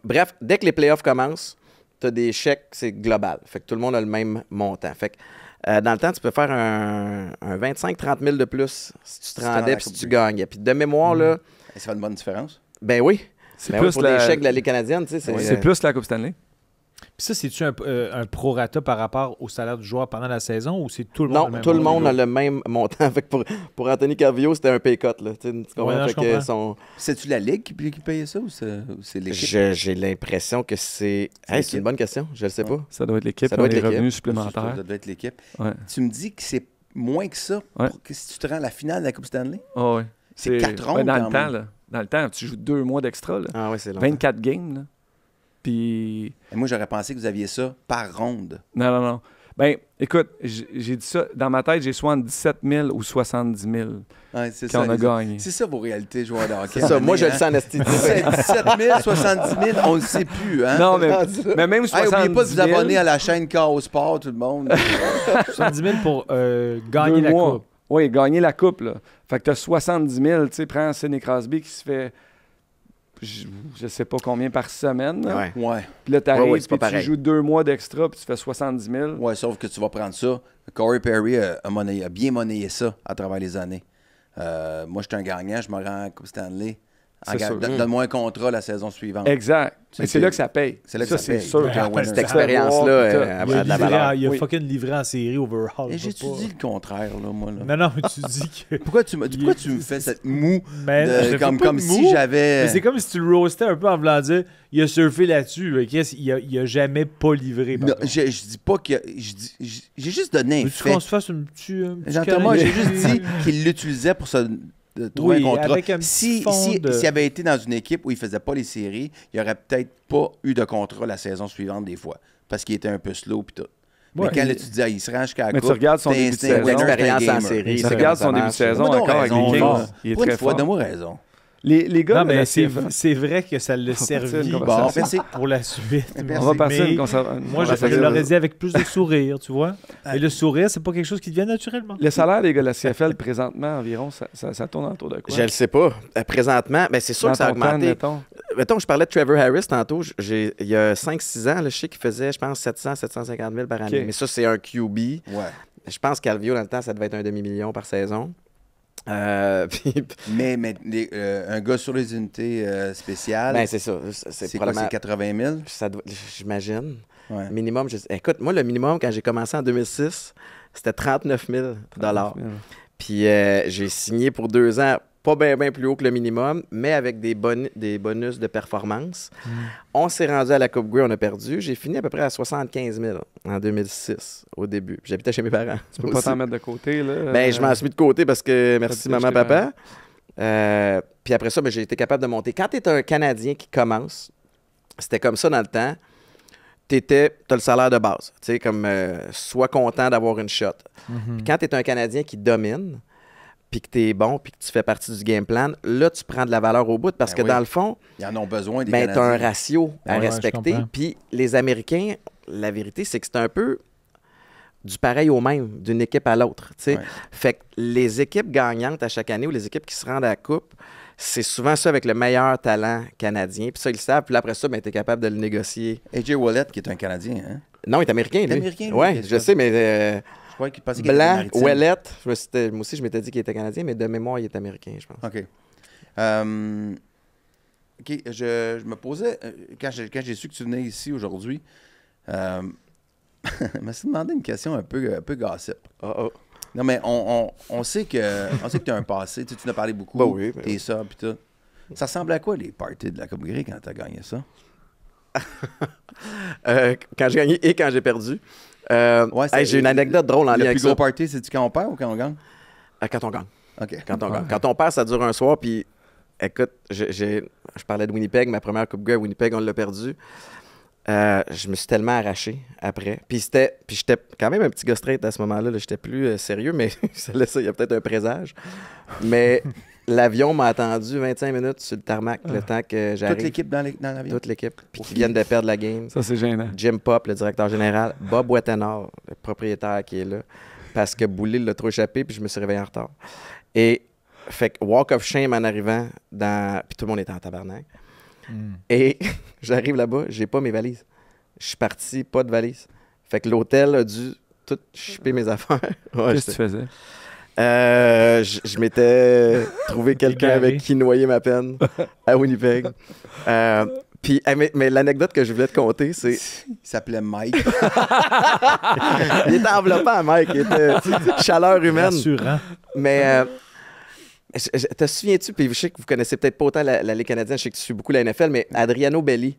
bref, dès que les playoffs commencent, tu as des chèques, c'est global. Fait que tout le monde a le même montant. Fait que dans le temps, tu peux faire un 25-30 000 de plus si tu te rendais puis si tu gagnais. Puis de mémoire, là... Et ça fait une bonne différence? Ben oui. C'est Ben plus oui, pour les chèques de la Ligue canadienne, tu sais. C'est plus la Coupe Stanley. Puis ça, c'est-tu un prorata par rapport au salaire du joueur pendant la saison ou c'est tout le monde? Non, tout le monde a le même montant. Fait que pour Anthony Calvillo, c'était un pay cut. Là. Tu comprends? Je comprends. C'est-tu la Ligue qui payait ça ou c'est l'équipe? J'ai l'impression que c'est... C'est une bonne question. Je ne sais pas. Ça doit être l'équipe Ça qui doit a être des l'équipe. revenus supplémentaires. Ça doit être l'équipe. Ouais. Tu me dis que c'est moins que ça que si tu te rends à la finale de la Coupe Stanley? Oh, ouais. C'est 4 rondes dans quand le temps, même. là. Dans le temps, tu joues 2 mois d'extra. Là. Ah oui, c'est long. 24 games. Là. Puis... Et moi, j'aurais pensé que vous aviez ça par ronde. Non. Ben, écoute, j'ai dit ça. Dans ma tête, j'ai 77 000 ou 70 000 Ouais, c'est qu'on a gagné. C'est ça vos réalités, joueurs de hockey. C'est ça. Moi, je le sens en esti. 17 000, 70 000, on ne le sait plus. Hein? Non, mais même 70 000... N'oubliez pas de vous abonner à la chaîne Chaos Sport, tout le monde. 70 000 pour gagner 2 la mois. Coupe. Oui, gagner la coupe. Là. Fait que tu as 70 000. Tu sais, prends Sidney Crosby qui se fait, je sais pas combien par semaine. Là. Ouais. Ouais. Puis là, tu arrives, c'est pas puis tu pareil. joues 2 mois d'extra, puis tu fais 70 000. Ouais, sauf que tu vas prendre ça. Corey Perry a bien monnayé ça à travers les années. Moi, je suis un gagnant, je me rends à Coupe Stanley. C'est sûr. Donne-moi un contrat la saison suivante. Exact. Mais c'est c'est- là que ça paye. c'est là que ça c'est paye. sûr Ouais, qu'un ouais, winner. Cette expérience-là, Il a, de la valeur. il a Oui. fucking livré en série overall. Et je j'ai-tu veux pas- dit le contraire, là, moi? Là? Non, mais tu dis que... Pourquoi tu me fais cette moue Mais de- je te fais comme, pas comme de si mou. j'avais... Mais c'est comme si tu le roastais un peu en voulant dire il a surfé là-dessus. Mais Chris, il a jamais pas livré. par Non, contre. je dis pas que... J'ai juste donné un Veux-tu fait. qu'on se fasse un petit Jean-Thomas, j'ai câlin? juste dit qu'il l'utilisait pour trouver Oui, un contrat. avec un petit fond de- S'il avait été dans une équipe où il faisait pas les séries, il n'y aurait peut-être pas eu de contrat la saison suivante des fois. Parce qu'il était un peu slow pis tout. Ouais. Mais quand là, tu dis, il se rang jusqu'à la Mais coupe, tu regardes son t'es début de c'est un saison. winner, t'es un L'expérience en gamer. série. Tu c'est regardes comment son ça début de marche. saison Donne-moi donc encore avec les raison, Kings. là. Il est Pour une très fois, fort. donne-moi raison. Les gars Non, de la mais CFL... c'est vrai que ça l'a On va partir servi une Bon, merci. pour la suite. On va partir Mais une moi, je l'aurais dit avec plus de sourire, tu vois. Et le sourire, c'est pas quelque chose qui devient naturellement. Le salaire des gars de la CFL, présentement, environ, ça tourne autour de quoi? Je le sais pas. Présentement, ben c'est sûr Dans que ça a ton temps, augmenté. mettons. Mettons, je parlais de Trevor Harris tantôt. Il y a 5-6 ans, là, je sais qu'il faisait, je pense, 750 000 par année. OK. Mais ça, c'est un QB. Ouais. Je pense qu'Alvio, dans le temps, ça devait être un demi-million par saison. Puis, Mais un gars sur les unités spéciales, ben, c'est ça. c'est quoi, c'est 80 000? J'imagine. Ouais. Minimum, écoute, moi, le minimum, quand j'ai commencé en 2006, c'était 39 000 Puis j'ai signé pour 2 ans, pas bien plus haut que le minimum, mais avec des bonus de performance. On s'est rendu à la Coupe Grey, on a perdu. J'ai fini à peu près à 75 000 en 2006, au début. Puis j'habitais chez mes parents. Tu peux pas t'en mettre de côté, là? Ben, je m'en suis mis de côté parce que merci T'as maman, acheté papa. Puis après ça, ben, j'ai été capable de monter. Quand tu es un Canadien qui commence, c'était comme ça dans le temps. T'as le salaire de base. Tu sais, comme sois content d'avoir une shot. Puis quand tu es un Canadien qui domine, puis que tu es bon, puis que tu fais partie du game plan, là, tu prends de la valeur au bout parce que oui. dans le fond, Ils en ont besoin, des ben, tu as un Canadiens. ratio à Ouais, respecter. je comprends. Puis les Américains, la vérité, c'est que c'est un peu du pareil au même, d'une équipe à l'autre. Tu sais. Ouais. Fait que les équipes gagnantes à chaque année ou les équipes qui se rendent à la Coupe, c'est souvent ça avec le meilleur talent canadien. Puis ça, ils le savent. Puis là, après ça, ben, tu es capable de le négocier. AJ Wallet, qui est un Canadien, hein? Non, il est américain, lui. Il est américain, lui? Oui, Ok, je sais, mais Je croyais qu'il pensait qu'il était Blanc, maritime. Ouellette, moi aussi, je m'étais dit qu'il était canadien, mais de mémoire, il est américain, je pense. OK. OK, je me posais, quand j'ai su que tu venais ici aujourd'hui, je me suis demandé une question un peu gossip. Non, mais on sait que tu as un passé. Tu en as parlé beaucoup. Ben oui, ben T'es oui. ça, puis tout. Ça ressemble à quoi, les parties de la Coupe Grey, quand tu as gagné ça? Quand j'ai gagné et quand j'ai perdu. Ouais, c'est- j'ai une anecdote drôle en lien Le avec plus ça. gros party, c'est-tu quand on perd ou quand on gagne? Quand on gagne. OK. Quand on gagne. Quand on perd, ça dure un soir. Puis, écoute, je parlais de Winnipeg, ma première Coupe Grey à Winnipeg, on l'a perdu. Je me suis tellement arraché après. Puis j'étais quand même un petit gars straight à ce moment-là. Là. J'étais plus sérieux, mais il y a peut-être un présage. Mais l'avion m'a attendu 25 minutes sur le tarmac le temps que j'arrive. Toute l'équipe dans l'avion? Toute l'équipe. Puis qui viennent de perdre la game. Ça, c'est gênant. Jim Pop, le directeur général. Bob Wettenor, le propriétaire qui est là. Parce que Boulay l'a trop échappé, puis je me suis réveillé en retard. Et fait que walk of shame en arrivant dans... Puis tout le monde était en tabarnak. Et j'arrive là-bas, j'ai pas mes valises. Je suis parti, pas de valise. Fait que l'hôtel a dû tout chipper mes affaires. Ouais, Qu'est-ce que tu faisais? je m'étais trouvé quelqu'un Égaré. avec qui noyer ma peine à Winnipeg. Puis, mais l'anecdote que je voulais te conter, c'est... Il s'appelait Mike. Il était enveloppant, Mike. Il était chaleur humaine. Rassurant. Mais te souviens-tu, puis je sais que vous connaissez peut-être pas autant la Ligue canadienne, je sais que tu suis beaucoup la NFL, mais Adriano Belli,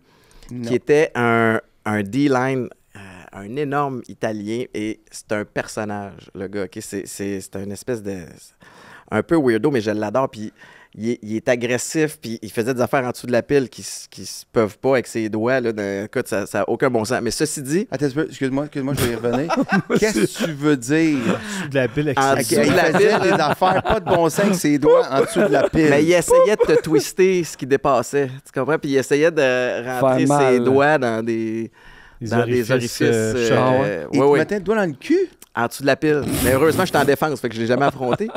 qui était un D-line, un énorme Italien, et c'est un personnage, le gars. Okay? C'est une espèce de... un peu weirdo, mais je l'adore, puis il est agressif, puis il faisait des affaires en dessous de la pile qui se peuvent pas avec ses doigts. Là, écoute, ça n'a aucun bon sens. Mais ceci dit... Attends, excuse-moi, je vais y revenir. Qu'est-ce que tu veux dire? Sous de la pile En avec dessous ça. de Il la faisait pile. des affaires pas de bon sens avec ses doigts en dessous de la pile. Mais il essayait de te twister ce qui dépassait. Tu comprends? Puis il essayait de rentrer Faire mal. ses doigts dans des orifices. chauds, ouais. Il te ouais. mettait le doigt dans le cul? En dessous de la pile. Mais heureusement, j'étais en défense, fait que je l'ai jamais affronté.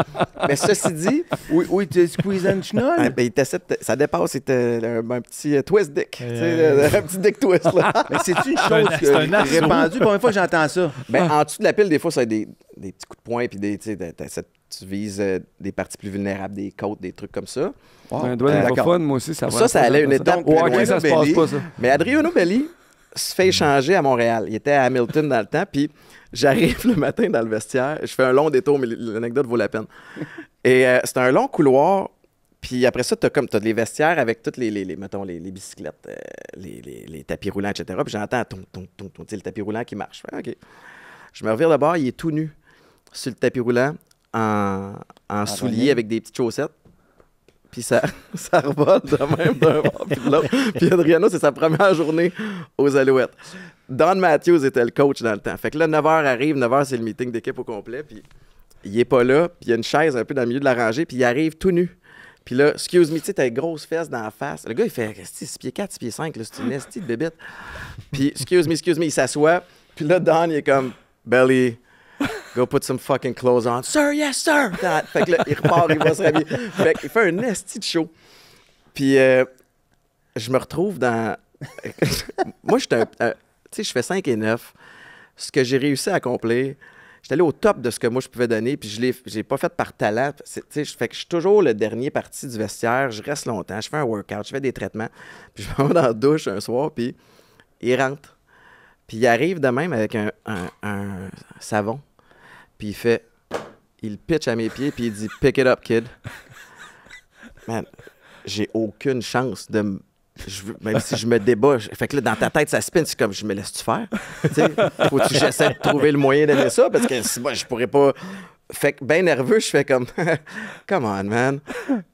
Mais ceci dit, Oui, tu squeeze and schnoll. ben, ça dépasse, c'était un petit twist dick. Tu sais, un petit dick twist. Là. Mais c'est une C'est chose un assaut. répandue. Pour une fois, j'entends ça. Ben, en dessous de la pile, des fois, ça a des petits coups de poing, puis tu vises des parties plus vulnérables, des côtes, des trucs comme ça. Un doigt d'accord. d'anglophone, moi aussi, ça va. Ça allait une étape Au plus hockey, loin. ça se passe Belly. pas, ça. Mais Adriano Belli se fait échanger à Montréal. Il était à Hamilton dans le temps, puis j'arrive le matin dans le vestiaire. Je fais un long détour, mais l'anecdote vaut la peine. Et c'est un long couloir, puis après ça, tu as les vestiaires avec toutes mettons, les bicyclettes, les tapis roulants, etc. Puis j'entends le tapis roulant qui marche. Je fais, OK. Je me revire de bord, il est tout nu sur le tapis roulant, en souliers avec des petites chaussettes. Puis ça revole de même d'un bord puis de l'autre. Puis Adriano, c'est sa première journée aux Alouettes. Don Matthews était le coach dans le temps. Fait que là, 9h arrive, 9h, c'est le meeting d'équipe au complet. Puis il est pas là. Puis il y a une chaise un peu dans le milieu de la rangée. Puis il arrive tout nu. Puis là, excuse me, tu sais, t'as les grosses fesses dans la face. Le gars, il fait 6 pieds 4, 6 pieds 5, là, c'est une esti de bébête. Puis, excuse me, il s'assoit. Puis là, Don, il est comme, Belly, go put some fucking clothes on. Sir, yes, sir! Fait que là, il repart, il va se rhabiller. Fait qu'il fait un esti de show. Puis, je me retrouve dans. Moi, tu sais, je fais 5 et 9. Ce que j'ai réussi à accomplir, j'étais allé au top de ce que moi je pouvais donner, puis j'ai pas fait par talent. Fait que je suis toujours le dernier parti du vestiaire, je reste longtemps, je fais un workout, je fais des traitements, puis je vais dans la douche un soir, puis il rentre. Puis il arrive de même avec un savon, puis il pitch à mes pieds, puis il dit « Pick it up, kid ». Man, j'ai aucune chance de même si je me débat, fait que là, dans ta tête, ça spin, c'est comme, je me laisse-tu faire? Faut-tu que j'essaie de trouver le moyen d'aimer ça? Parce que moi, je pourrais pas... Fait que, ben nerveux, je fais comme, come on, man.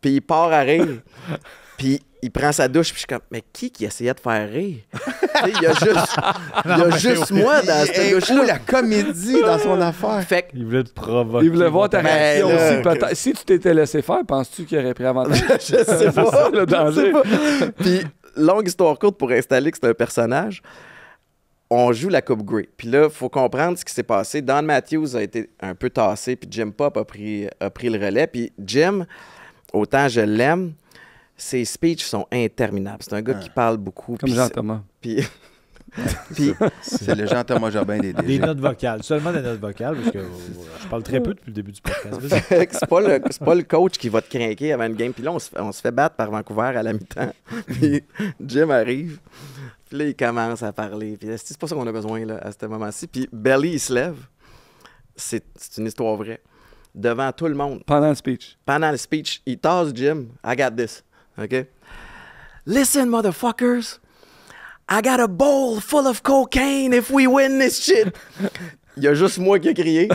Puis il part à rire. Puis il prend sa douche, puis je suis comme, mais qui essayait de faire rire? Il y a juste moi dans cette douche-là. La comédie dans son affaire. Fait que, Il voulait te provoquer. Il voulait voir ta réaction là, aussi. Peut-être. Si tu t'étais laissé faire, penses-tu qu'il aurait pris avantage? je sais C'est pas. ça, le danger. Puis, longue histoire courte pour installer que c'est un personnage. On joue la Coupe Grey. Puis là, il faut comprendre ce qui s'est passé. Don Matthews a été un peu tassé, puis Jim Pop a pris le relais. Puis Jim, autant je l'aime, ses speeches sont interminables. C'est un gars qui parle beaucoup. Comme Jean-Thomas. Puis C'est le Jean-Thomas Jobin des Des notes vocales. Seulement des notes vocales, parce que je parle très peu depuis le début du podcast. Fait que c'est pas le coach qui va te craquer avant une game. Puis là, on se fait battre par Vancouver à la mi-temps. Puis Jim arrive. Puis là, il commence à parler. Puis c'est pas ça qu'on a besoin là, à ce moment-ci. Puis Belly, il se lève. C'est une histoire vraie. Devant tout le monde. Pendant le speech. Pendant le speech, il tasse Jim. I got this. OK? Listen, motherfuckers. I got a bowl full of cocaine if we win this shit. Il y a juste moi qui ai crié.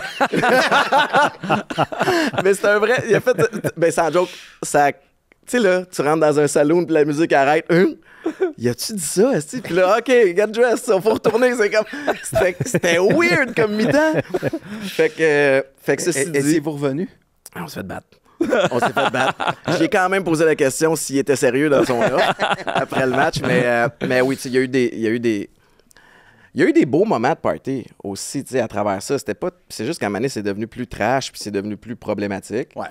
Mais c'est un vrai. Il a fait. Ben, sans joke. Ça. Tu sais, là, tu rentres dans un saloon puis la musique arrête. Y a-tu dit ça? Puis là, OK, get dressed, il faut retourner. C'est comme. C'était weird comme mi-temps. Fait que ceci dit. Est-vous revenu? On s'est fait battre. J'ai quand même posé la question s'il était sérieux dans son offre après le match, mais oui, il y a eu des beaux moments de party aussi, à travers ça. C'est juste qu'à un moment donné, c'est devenu plus trash, puis c'est devenu plus problématique. Ouais.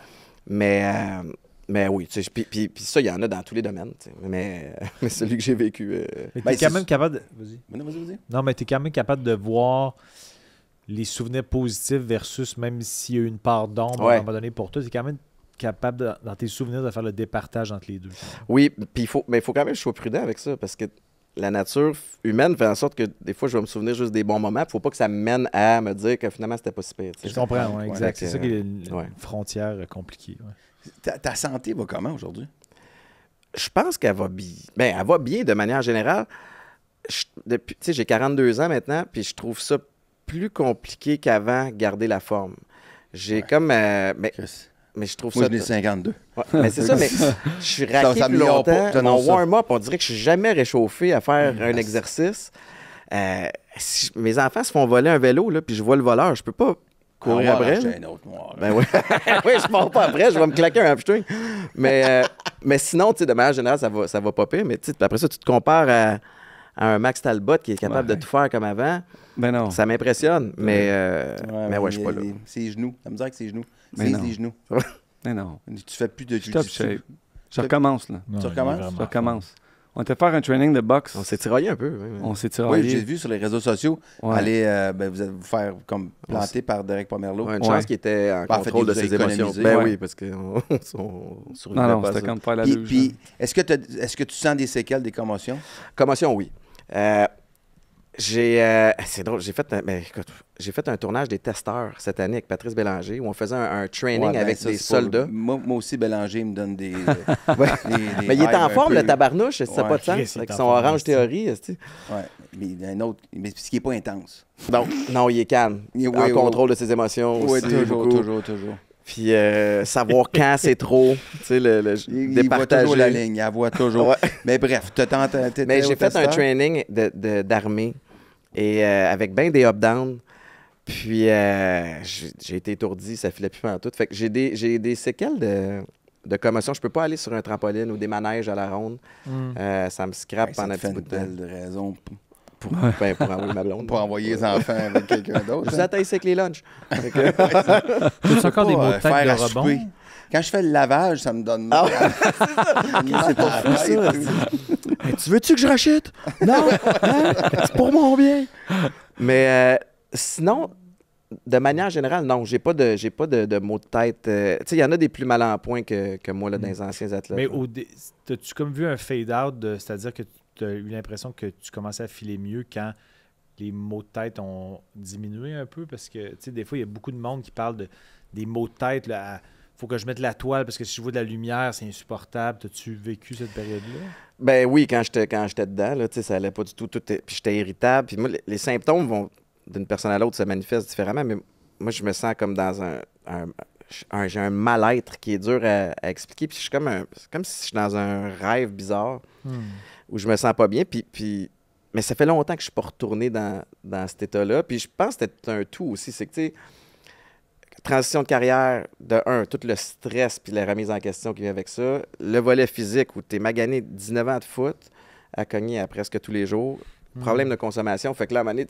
Mais oui, puis ça, il y en a dans tous les domaines, mais celui que j'ai vécu... Mais t'es quand même capable de... Vas-y. Vas-y. Non, mais t'es quand même capable de voir les souvenirs positifs versus même s'il y a eu une part d'ombre à un moment donné pour toi, t'es quand même capable, dans tes souvenirs, de faire le départage entre les deux. Oui, puis il faut quand même que je sois prudent avec ça, parce que la nature humaine fait en sorte que des fois, je vais me souvenir juste des bons moments. Il ne faut pas que ça me mène à me dire que finalement, c'était pas si pire. Je comprends, ouais, exact. C'est ça qui est une ouais. frontière compliquée. Ouais. Ta santé va comment aujourd'hui? Je pense qu'elle va bien. Ben, elle va bien de manière générale. Depuis, j'ai 42 ans maintenant, puis je trouve ça plus compliqué qu'avant, garder la forme. J'ai comme... mais je trouve Moi, ça... je n'ai 52. Ouais, mais c'est ça, mais je suis raqué ça plus longtemps. Mon ça. warm-up, on dirait que je suis jamais réchauffé à faire un exercice. Si mes enfants se font voler un vélo, là, puis je vois le voleur, je peux pas courir après. Un autre noir, ben oui. Oui, je pars pas après, je vais me claquer un hamstring. Mais sinon, de manière générale, ça va pas pire. Mais après ça, tu te compares à un Max Talbot qui est capable de tout faire comme avant. Ben non. Ça m'impressionne, mais je suis pas là. Ses genoux. Ça me dirait que ses genoux. Mais C'est non. les genoux. Mais non. Tu fais plus de Top shape. Je recommence, là. Non, Tu recommences? il est vraiment Je recommence. On était faire un training de boxe. On s'est tiraillé un peu. On s'est Oui, tiré. j'ai vu sur les réseaux sociaux. Ouais. Allez, vous allez vous faire comme planter par Derek Pomerleau. Une chance qu'il était en contrôle de ses émotions. Ben oui, parce qu'on survivait Non, pas à c'était ça. comme faire la Puis, luge. puis, est-ce que tu sens des séquelles, des commotions? Commotion, oui. C'est drôle, j'ai fait un tournage des testeurs cette année avec Patrice Bélanger où on faisait un training Ouais, ben avec ça, des c'est pas- soldats. Moi aussi, Bélanger me donne des. Mais il est en forme, le tabarnouche, ça n'a Ouais, pas de Chris, sens. il est Avec en son forme, orange c'est- théorie. Ouais, mais il y a un autre. Mais ce qui n'est pas intense. Donc, non, il est calme. Oui, en oui. contrôle de ses émotions Oui, aussi. toujours, beaucoup. toujours. Puis savoir quand c'est trop. Tu sais, Il voit toujours départager. la ligne, il la voit toujours. Ouais. Mais bref, Mais j'ai fait un training d'armée et avec bien des up-down. Puis j'ai été étourdi, ça filait plus en tout. Fait que j'ai des séquelles de commotion. Je peux pas aller sur un trampoline ou des manèges à la ronde. Ça me scrape pendant un petit bout de temps. C'est une belle raison pour envoyer ma blonde. pour envoyer les enfants avec quelqu'un d'autre. Je vous attends ici avec les lunchs. Tu encore des mots de tête faire à de rebond? souper. Quand je fais le lavage, ça me donne mal. C'est pas fou, ça. Mais tu veux-tu que je rachète? Non, hein? C'est pour mon bien. Mais sinon, de manière générale, non, j'ai pas de mots de tête. Tu sais, il y en a des plus mal en point que moi là, dans les anciens athlètes. Mais as-tu comme vu un fade-out, c'est-à-dire que tu as eu l'impression que tu commençais à filer mieux quand les mots de tête ont diminué un peu? Parce que, tu sais, des fois, il y a beaucoup de monde qui parle des mots de tête, là, faut que je mette la toile parce que si je vois de la lumière, c'est insupportable. As-tu vécu cette période-là? Ben oui, quand j'étais dedans, là, ça allait pas du tout. Puis j'étais irritable. Puis moi, les symptômes vont d'une personne à l'autre se manifestent différemment, mais moi, je me sens comme dans j'ai un mal-être qui est dur à expliquer. Puis c'est comme si je suis dans un rêve bizarre où je me sens pas bien. Mais ça fait longtemps que je suis pas retourné dans cet état-là. Puis je pense que c'était un tout aussi. C'est que, tu sais, transition de carrière, tout le stress puis la remise en question qui vient avec ça. Le volet physique où tu es magané 19 ans de foot à cogner à presque tous les jours. Problème de consommation. Fait que là, à un moment donné,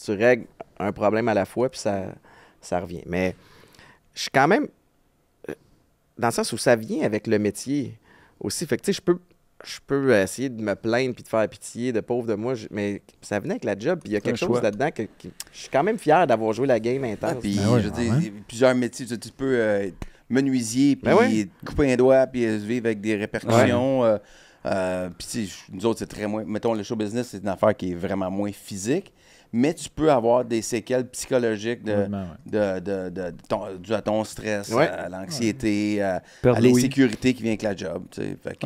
tu règles un problème à la fois puis ça revient. Mais je suis quand même dans le sens où ça vient avec le métier aussi. Fait que, tu sais, je peux essayer de me plaindre puis de faire pitié de pauvre de moi, mais ça venait avec la job. Puis il y a quelque chose là-dedans que je suis quand même fier d'avoir joué la game intense. Puis, je veux dire, il y a plusieurs métiers. Tu peux être menuisier, puis couper un doigt, puis vivre avec des répercussions. Puis, nous autres, c'est très moins. Mettons, le show business, c'est une affaire qui est vraiment moins physique. Mais tu peux avoir des séquelles psychologiques dû à ton stress, à l'anxiété, à l'insécurité qui vient avec la job. Fait que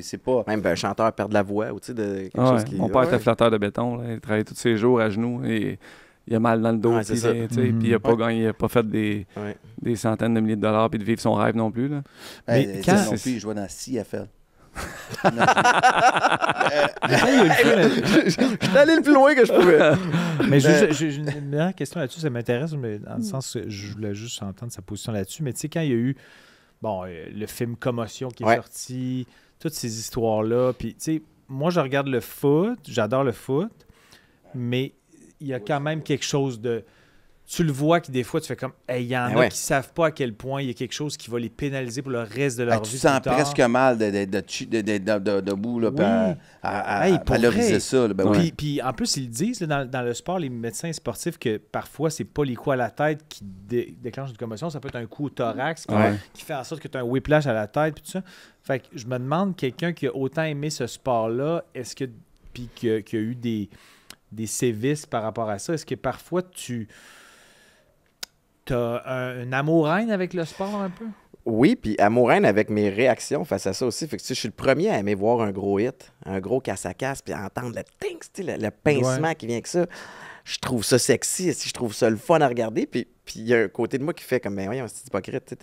c'est pas... Même un chanteur perd de la voix ou de quelque chose qui... Mon père était flatteur de béton. Là. Il travaillait tous ses jours à genoux et il a mal dans le dos. Puis il n'a pas gagné, il n'a pas fait des centaines de milliers de dollars puis de vivre son rêve non plus. Là. Mais quand... non plus, il jouait dans CFL. Je suis allé le plus loin que je pouvais. Mais j'ai une dernière question là-dessus, ça m'intéresse, mais dans le sens que je voulais juste entendre sa position là-dessus. Mais tu sais, quand il y a eu le film Commotion qui est sorti, toutes ces histoires-là, puis tu sais, moi je regarde le foot, j'adore le foot, mais il y a quand même quelque chose de... Tu le vois que des fois, tu fais comme, il y en a qui savent pas à quel point il y a quelque chose qui va les pénaliser pour le reste de leur vie. Tu sens presque mal debout là, à valoriser ça. Là, puis en plus, ils le disent dans le sport, les médecins sportifs, que parfois, c'est pas les coups à la tête qui déclenchent une commotion, ça peut être un coup au thorax qui fait en sorte que tu as un whiplash à la tête, puis tout ça. Fait que je me demande, quelqu'un qui a autant aimé ce sport-là, est-ce que, puis qui a eu des sévices par rapport à ça, est-ce que parfois tu as un amour-haine avec le sport un peu? Oui, puis amour-haine avec mes réactions face à ça aussi. Fait que je suis le premier à aimer voir un gros hit, un gros casse-à-casse, puis entendre le ting, le pincement qui vient avec ça. Je trouve ça sexy, je trouve ça le fun à regarder. Puis il y a un côté de moi qui fait comme, mais voyons, c'est hypocrite,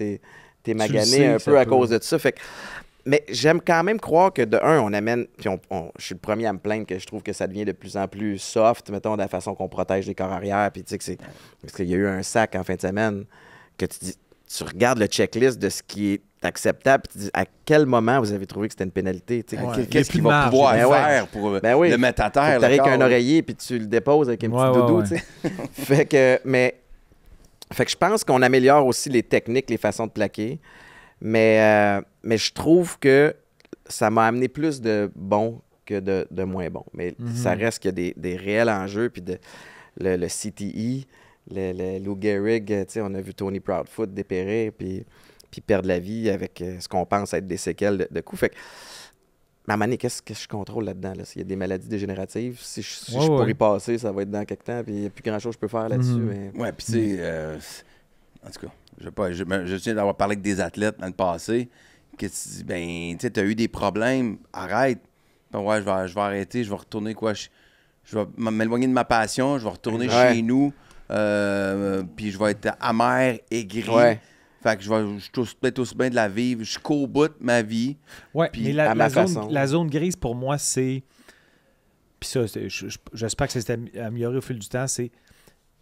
t'es magané un peu à cause de ça. Fait que, mais j'aime quand même croire que, de un, on amène... Puis je suis le premier à me plaindre que je trouve que ça devient de plus en plus soft, mettons, de la façon qu'on protège les corps arrière. Puis tu sais que c'est... Parce qu'il y a eu un sac en fin de semaine que tu regardes le checklist de ce qui est acceptable, puis tu dis à quel moment vous avez trouvé que c'était une pénalité. Qu'est-ce qu'il va pouvoir faire pour le mettre à terre? Tu arrives avec un oreiller, puis tu le déposes avec un petit doudou. Fait que je pense qu'on améliore aussi les techniques, les façons de plaquer. Mais je trouve que ça m'a amené plus de bons que de moins bons. Mais ça reste qu'il y a des réels enjeux. Puis le CTE, le Lou Gehrig, on a vu Tony Proudfoot dépérir puis perdre la vie avec ce qu'on pense être des séquelles de coups. Fait que, à un moment donné, qu'est-ce que je contrôle là-dedans? Là? S'il y a des maladies dégénératives, si je pourrais y passer, ça va être dans quelque temps. Puis il n'y a plus grand-chose que je peux faire là-dessus. Mais... Oui, puis tu sais, en tout cas, je tiens d'avoir parlé avec des athlètes dans le passé, que tu dis, ben, tu sais, tu as eu des problèmes, arrête. Ben, ouais, je vais arrêter, je vais retourner quoi. Je vais m'éloigner de ma passion, je vais retourner chez nous, puis je vais être amer, aigri. Ouais. Fait que je suis peut-être aussi bien de la vivre jusqu'au bout de ma vie. Oui, mais la zone grise, pour moi, c'est... Puis ça, j'espère que ça s'est amélioré au fil du temps, c'est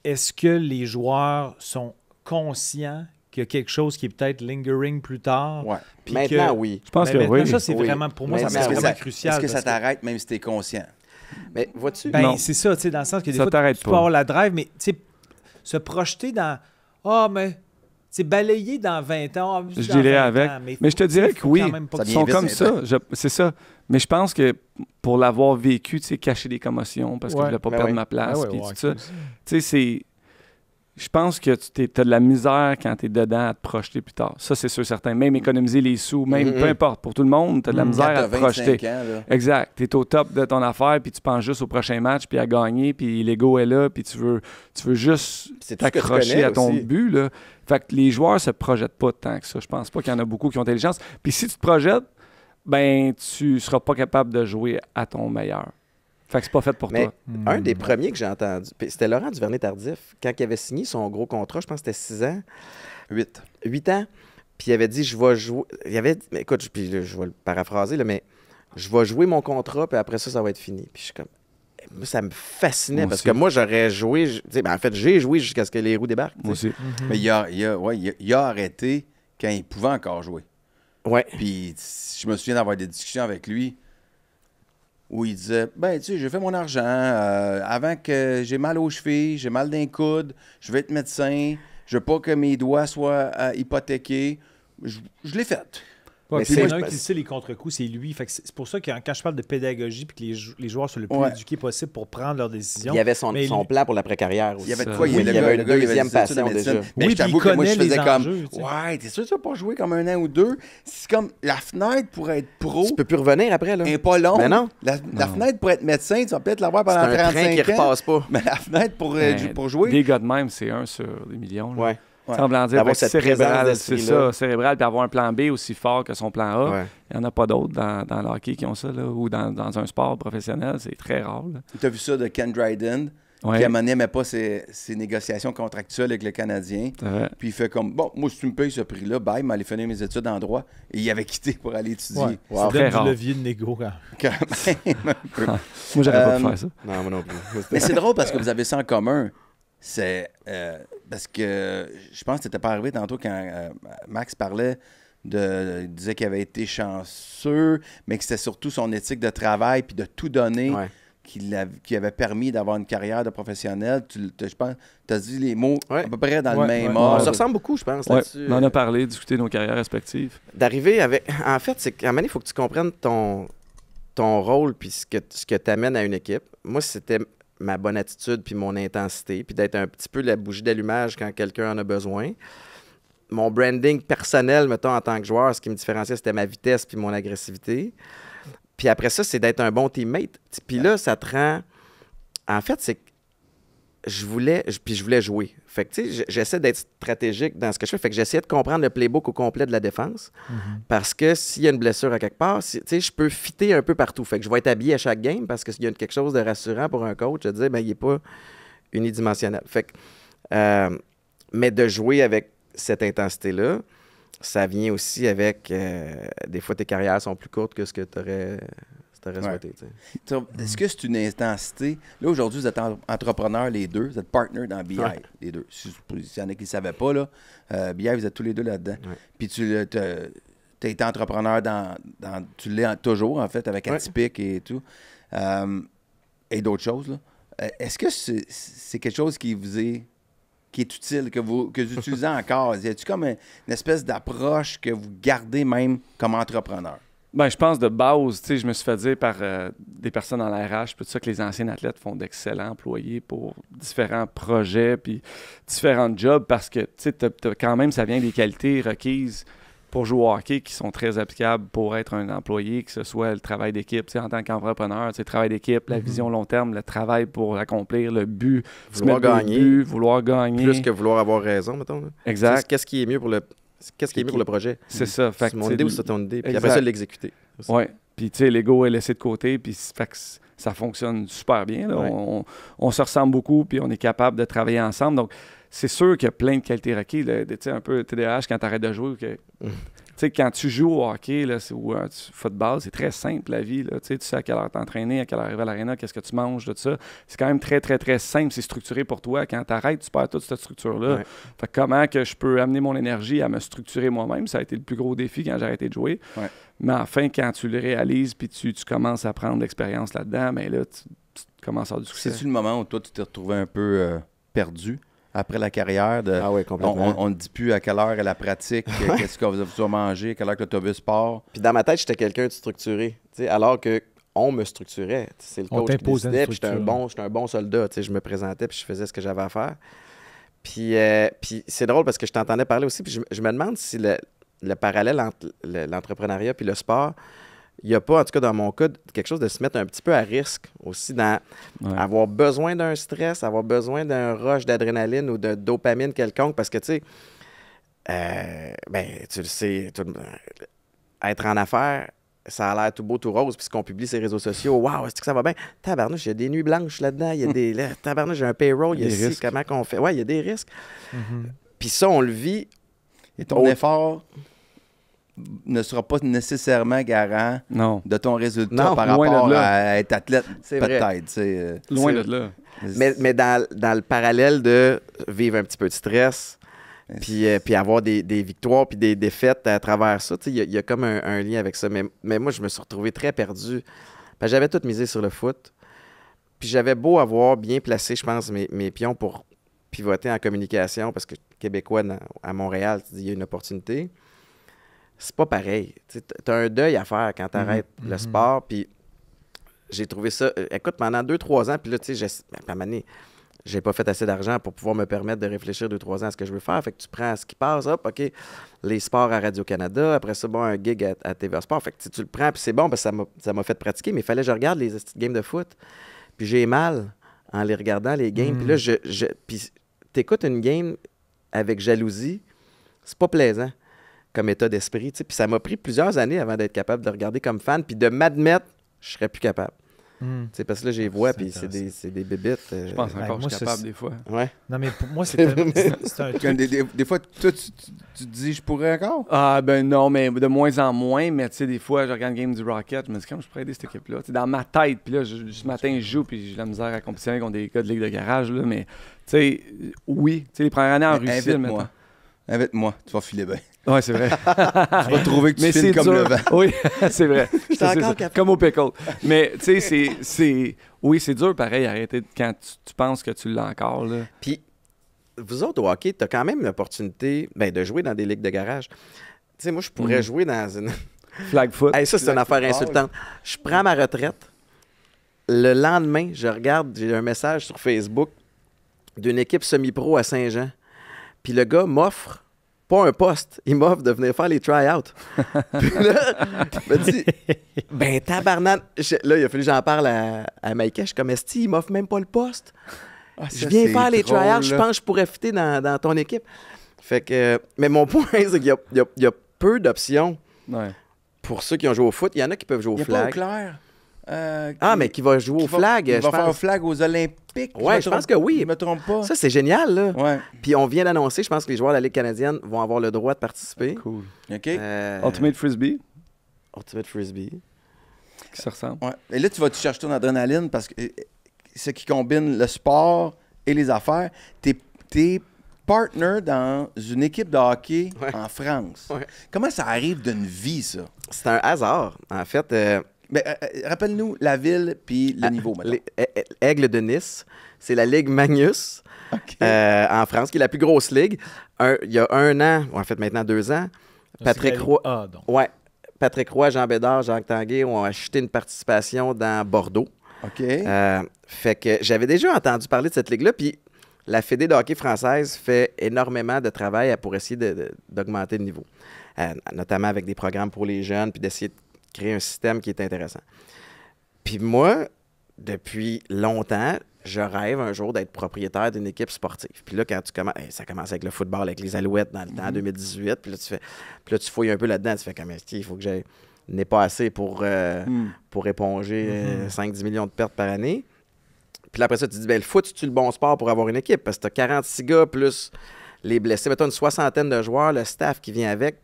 est-ce que les joueurs sont conscients qu'il y a quelque chose qui est peut-être lingering plus tard. Ouais. Puis maintenant, oui. Je pense que maintenant, oui. ça, c'est Oui. vraiment, pour moi, Mais ça est-ce c'est que vraiment crucial. Est-ce que ça parce t'arrête même si t'es conscient? Mais vois-tu? Ben, Non. c'est ça, tu sais, dans le sens que des Ça fois, t'arrête tu peux pas. avoir la drive, mais tu sais, se projeter dans « Ah, mais... » C'est balayer dans 20 ans. Je dirais avec. Mais je te dirais que oui. Ça Ils sont vient comme vite, ça. C'est ça. Mais je pense que pour l'avoir vécu, tu sais, cacher des commotions parce que je voulais pas perdre ma place, puis tout ça. Tu sais, c'est... Je pense que tu as de la misère quand tu es dedans à te projeter plus tard. Ça, c'est sûr, certain. Même économiser les sous, même peu importe. Pour tout le monde, tu as de la misère à te projeter. Ans, là. Exact. Tu es au top de ton affaire, puis tu penses juste au prochain match, puis à gagner, puis l'ego est là, puis tu veux juste C'est tout ce que tu t'accrocher connais à ton aussi. but. Là. Fait que les joueurs se projettent pas tant que ça. Je pense pas qu'il y en a beaucoup qui ont intelligence. Puis si tu te projettes, ben tu seras pas capable de jouer à ton meilleur. Fait que c'est pas fait pour Mais toi. un des premiers que j'ai entendu, puis c'était Laurent Duvernay-Tardif, quand il avait signé son gros contrat, je pense que c'était 6 ans, 8 ans, puis il avait dit, je vais jouer... Il avait dit, mais écoute, puis là, je vais le paraphraser, là, mais je vais jouer mon contrat, puis après ça va être fini. Puis je suis comme... Moi, ça me fascinait, Moi parce aussi. que moi, j'aurais joué... Tu sais, ben, en fait, j'ai joué jusqu'à ce que les roues débarquent. Moi aussi. Mais il a arrêté quand il pouvait encore jouer. Ouais. Puis je me souviens d'avoir des discussions avec lui où il disait, ben tu sais, j'ai fait mon argent avant que j'ai mal aux chevilles, j'ai mal d'un coude, je vais être médecin, je veux pas que mes doigts soient hypothéqués. Je l'ai fait. Ouais, Mais puis c'est- il y en a un qui sait les contre-coups, c'est lui. Fait que c'est pour ça que quand je parle de pédagogie puis que les joueurs soient le plus éduqués possible pour prendre leurs décisions. Il y avait son Mais plan pour l'après-carrière aussi. Il y avait de Ça. quoi? Oui, Le il y gars- avait le une gars, il avait deuxième des études en passion médecine. déjà. Mais Oui, je t'avoue puis il que moi, je connaît faisais les comme, enjeux, tu sais. ouais, t'es sûr que tu vas pas jouer comme un an ou deux? C'est comme la fenêtre pour être pro Tu peux plus revenir après, là. est pas longue. Mais non. La fenêtre pour être médecin, tu vas peut-être l'avoir C'est pendant un train qui 35 ans. repasse pas. Mais la fenêtre pour Ben, jouer, Des gars de même, c'est 1 sur des millions. Là. Ouais. Ouais. Sans vouloir dire, D'avoir fait que cette cérébral, présence c'est d'esprit-là. ça, cérébral, puis avoir un plan B aussi fort que son plan A. Ouais. Il n'y en a pas d'autres dans le hockey qui ont ça, là, ou dans un sport professionnel. C'est très rare. Là. tu as vu ça de Ken Dryden, Ouais, qui à un moment donné n'aimait pas ses négociations contractuelles avec le Canadien. c'est vrai. Puis il fait comme, bon, moi, si tu me payes ce prix-là, bye, mais aller finir mes études en droit. Et il avait quitté pour aller étudier. Ouais. Wow. Ça Très donne rare. du levier de négo. Quand même, un peu. Moi, j'aurais pas pu faire ça. Non, moi non plus. Mais c'est drôle parce que vous avez ça en commun. C'est parce que je pense que c'était pas arrivé tantôt quand Max parlait il disait qu'il avait été chanceux, mais que c'était surtout son éthique de travail puis de tout donner Ouais. qui avait permis d'avoir une carrière de professionnel. Je pense tu as dit les mots Ouais. à peu près dans le Ouais, même ouais. On ordre. se ressemble beaucoup, je pense, Ouais, là-dessus. on en a parlé, discuté de nos carrières respectives. D'arriver avec... En fait, c'est qu'à un moment donné, il faut que tu comprennes ton rôle puis ce que tu amènes à une équipe. Moi, c'était ma bonne attitude puis mon intensité, puis d'être un petit peu la bougie d'allumage quand quelqu'un en a besoin. Mon branding personnel, mettons, en tant que joueur, ce qui me différenciait, c'était ma vitesse puis mon agressivité. Puis après ça, c'est d'être un bon teammate. Puis là, ça te rend... En fait, c'est que je voulais jouer. Fait que, tu sais, j'essaie d'être stratégique dans ce que je fais. Fait que j'essayais de comprendre le playbook au complet de la défense. Parce que s'il y a une blessure à quelque part, tu sais, je peux fitter un peu partout. Fait que je vais être habillé à chaque game parce que s'il y a quelque chose de rassurant pour un coach, de dire, ben, il n'est pas unidimensionnel. Fait que, mais de jouer avec cette intensité-là, ça vient aussi avec... des fois, tes carrières sont plus courtes que ce que tu aurais souhaité. Tu sais. Est-ce que c'est une intensité? Là, aujourd'hui, vous êtes entrepreneurs les deux. Vous êtes partners dans BI, les deux. S'il y en a qui ne le savaient pas, là, BI, vous êtes tous les deux là-dedans. Ouais. Puis tu as été entrepreneur tu l'es toujours, en fait, avec Atypique et tout. Et d'autres choses, là. Est-ce que c'est quelque chose qui est utile, que vous utilisez encore? Y a-t-il comme une espèce d'approche que vous gardez même comme entrepreneur? Ben, je pense de base, tu sais, je me suis fait dire par des personnes dans la RH, tout ça, que les anciens athlètes font d'excellents employés pour différents projets puis différents jobs parce que, tu sais, quand même, ça vient des qualités requises pour jouer au hockey qui sont très applicables pour être un employé, que ce soit le travail d'équipe, tu sais, en tant qu'entrepreneur, tu sais, le travail d'équipe, la vision long terme, le travail pour accomplir le but, Vouloir gagner. vouloir gagner. Plus que vouloir avoir raison, mettons. Là. Exact. Qu'est-ce qui est mieux pour le projet? C'est ça. Fait C'est que, mon tu sais, idée ou c'est ton idée? Puis exact. après ça, l'exécuter. Oui. Puis, tu sais, l'ego est laissé de côté, puis fait que ça fonctionne super bien. Là. Ouais. On se ressemble beaucoup, puis on est capable de travailler ensemble. Donc, c'est sûr qu'il y a plein de qualités requises. Tu sais, un peu TDAH quand tu arrêtes de jouer, que sais, quand tu joues au hockey là, ou au football, c'est très simple la vie. Là. Tu sais à quelle heure t'entraîner, à quelle heure arriver à l'aréna, qu'est-ce que tu manges, tout ça. C'est quand même très, très, très simple. C'est structuré pour toi. Quand tu arrêtes, tu perds toute cette structure-là. Ouais. Fait que comment que je peux amener mon énergie à me structurer moi-même, ça a été le plus gros défi quand j'ai arrêté de jouer. Ouais. Mais enfin, quand tu le réalises puis tu commences à prendre l'expérience là-dedans, bien là, tu commences à avoir du succès. C'est-tu le moment où toi, tu t'es retrouvé un peu perdu après la carrière? Ah oui, complètement. On ne dit plus à quelle heure est la pratique, qu'est-ce que vous avez mangé, à quelle heure que l'autobus part. Puis dans ma tête, j'étais quelqu'un de structuré, tu sais, alors que on me structurait. C'est le On coach qui t'imposait une décidait, puis structure. j'étais un bon soldat. Tu sais, je me présentais, puis je faisais ce que j'avais à faire. Puis c'est drôle parce que je t'entendais parler aussi, puis je me demande si le parallèle entre l'entrepreneuriat puis le sport, il n'y a pas, en tout cas dans mon cas, quelque chose de se mettre un petit peu à risque aussi dans avoir besoin d'un stress, avoir besoin d'un rush d'adrénaline ou de dopamine quelconque, parce que, tu sais, tu le sais, être en affaires, ça a l'air tout beau, tout rose, puis qu'on publie sur les réseaux sociaux, waouh, est-ce que ça va bien? Tabarnouche, il y a des nuits blanches là-dedans, il y a des... Tabarnouche, j'ai un payroll, il y a des ici, comment qu'on fait? Ouais, il y a des risques. Puis ça, on le vit. Et ton effort ne sera pas nécessairement garant de ton résultat par rapport à être athlète, peut-être. Loin de là. Mais dans le parallèle de vivre un petit peu de stress, puis avoir des victoires puis des défaites à travers ça, il y a comme un lien avec ça. Mais moi, je me suis retrouvé très perdu. Parce que j'avais tout misé sur le foot. Puis j'avais beau avoir bien placé, je pense, mes pions pour pivoter en communication, parce que Québécois à Montréal, il y a une opportunité. C'est pas pareil. Tu as un deuil à faire quand tu arrêtes le sport. Puis j'ai trouvé ça... écoute, pendant 2-3 ans, puis là, tu sais, à un moment donné, j'ai pas fait assez d'argent pour pouvoir me permettre de réfléchir 2-3 ans à ce que je veux faire. Fait que tu prends ce qui passe, hop, OK, les sports à Radio-Canada, après ça, bon, un gig à TVA Sport. Fait que tu le prends, puis c'est bon, parce que ça m'a fait pratiquer, mais il fallait que je regarde les games de foot. Puis j'ai mal en les regardant, les games. Puis là, puis t'écoutes une game avec jalousie, c'est pas plaisant comme état d'esprit, tu sais. Puis ça m'a pris plusieurs années avant d'être capable de regarder comme fan, puis de m'admettre, je serais plus capable. Tu sais, parce que là, j'ai vois, puis c'est des bébites. Je pense encore que je suis capable des fois. Ouais. Non, mais pour moi, c'est un truc. Des fois, toi, tu te dis, je pourrais encore? Ah, ben non, mais de moins en moins. Mais tu sais, des fois, je regarde le game du Rocket, je me dis, comment je pourrais aider cette équipe-là? Tu sais, dans ma tête, puis là, ce matin, je joue, puis j'ai de la misère à compétitionner contre des gars de ligue de garage, là, mais tu sais, oui. Tu sais, les premières années en Russie, invite-moi. Invite-moi, tu vas filer bien. Oui, c'est vrai. Tu vas trouver que tu files comme le vent. Oui, c'est vrai. J'étais encore capable. Comme au pickle. Mais tu sais, oui, c'est dur pareil, arrêter quand tu penses que tu l'as encore. Là. Puis, vous autres, au hockey, tu as quand même l'opportunité de jouer dans des ligues de garage. Tu sais, moi, je pourrais jouer dans une... Flag foot. Hey, ça, c'est une affaire insultante. Je prends ma retraite. Le lendemain, je regarde, j'ai un message sur Facebook d'une équipe semi-pro à Saint-Jean. Puis le gars m'offre pas un poste, il m'offre de venir faire les try-outs. Puis là, il m'a dit, ben tabarnak. Là, il a fallu que j'en parle à Maïka. Je suis comme, Esti, il m'offre même pas le poste. Je viens faire les try-outs, je pense que je pourrais fitter dans ton équipe. Fait que, mais mon point, c'est qu'il y a peu d'options pour ceux qui ont joué au foot. Il y en a qui peuvent jouer au flag. Il n'y a pas au clair. Mais qui va jouer au flag. Il va faire au flag aux Olympiques. Oui, je pense que oui. Je me trompe pas. Ça, c'est génial, là. Ouais. Puis on vient d'annoncer, je pense que les joueurs de la Ligue canadienne vont avoir le droit de participer. Cool. OK. Ultimate Frisbee. Ultimate Frisbee. Qui se ressemble. Ouais. Et là, tu vas te chercher ton adrénaline parce que ce qui combine le sport et les affaires, t'es partner dans une équipe de hockey en France. Ouais. Comment ça arrive d'une vie, ça? C'est un hasard. En fait, rappelle-nous la ville puis le niveau, maintenant. Aigle de Nice, c'est la Ligue Magnus en France, qui est la plus grosse ligue. Il y a 1 an, en fait maintenant 2 ans, Patrick Roy, Patrick Roy, Jean Bédard, Jacques Tanguay ont acheté une participation dans Bordeaux. OK. Fait que j'avais déjà entendu parler de cette ligue-là, puis la Fédé de hockey française fait énormément de travail pour essayer d'augmenter le niveau, notamment avec des programmes pour les jeunes, puis d'essayer de créer un système qui est intéressant. Puis moi, depuis longtemps, je rêve un jour d'être propriétaire d'une équipe sportive. Puis là, quand tu commences, ça commence avec le football, avec les Alouettes dans le temps, en 2018. Puis là, tu fouilles un peu là-dedans. Tu fais comme, il faut que j'aille... n'ai pas assez pour éponger 5-10 millions de pertes par année. Puis là, après ça, tu te dis, le foot, c'est-tu le bon sport pour avoir une équipe? Parce que tu as 46 gars plus les blessés. Mettons une 60aine de joueurs, le staff qui vient avec.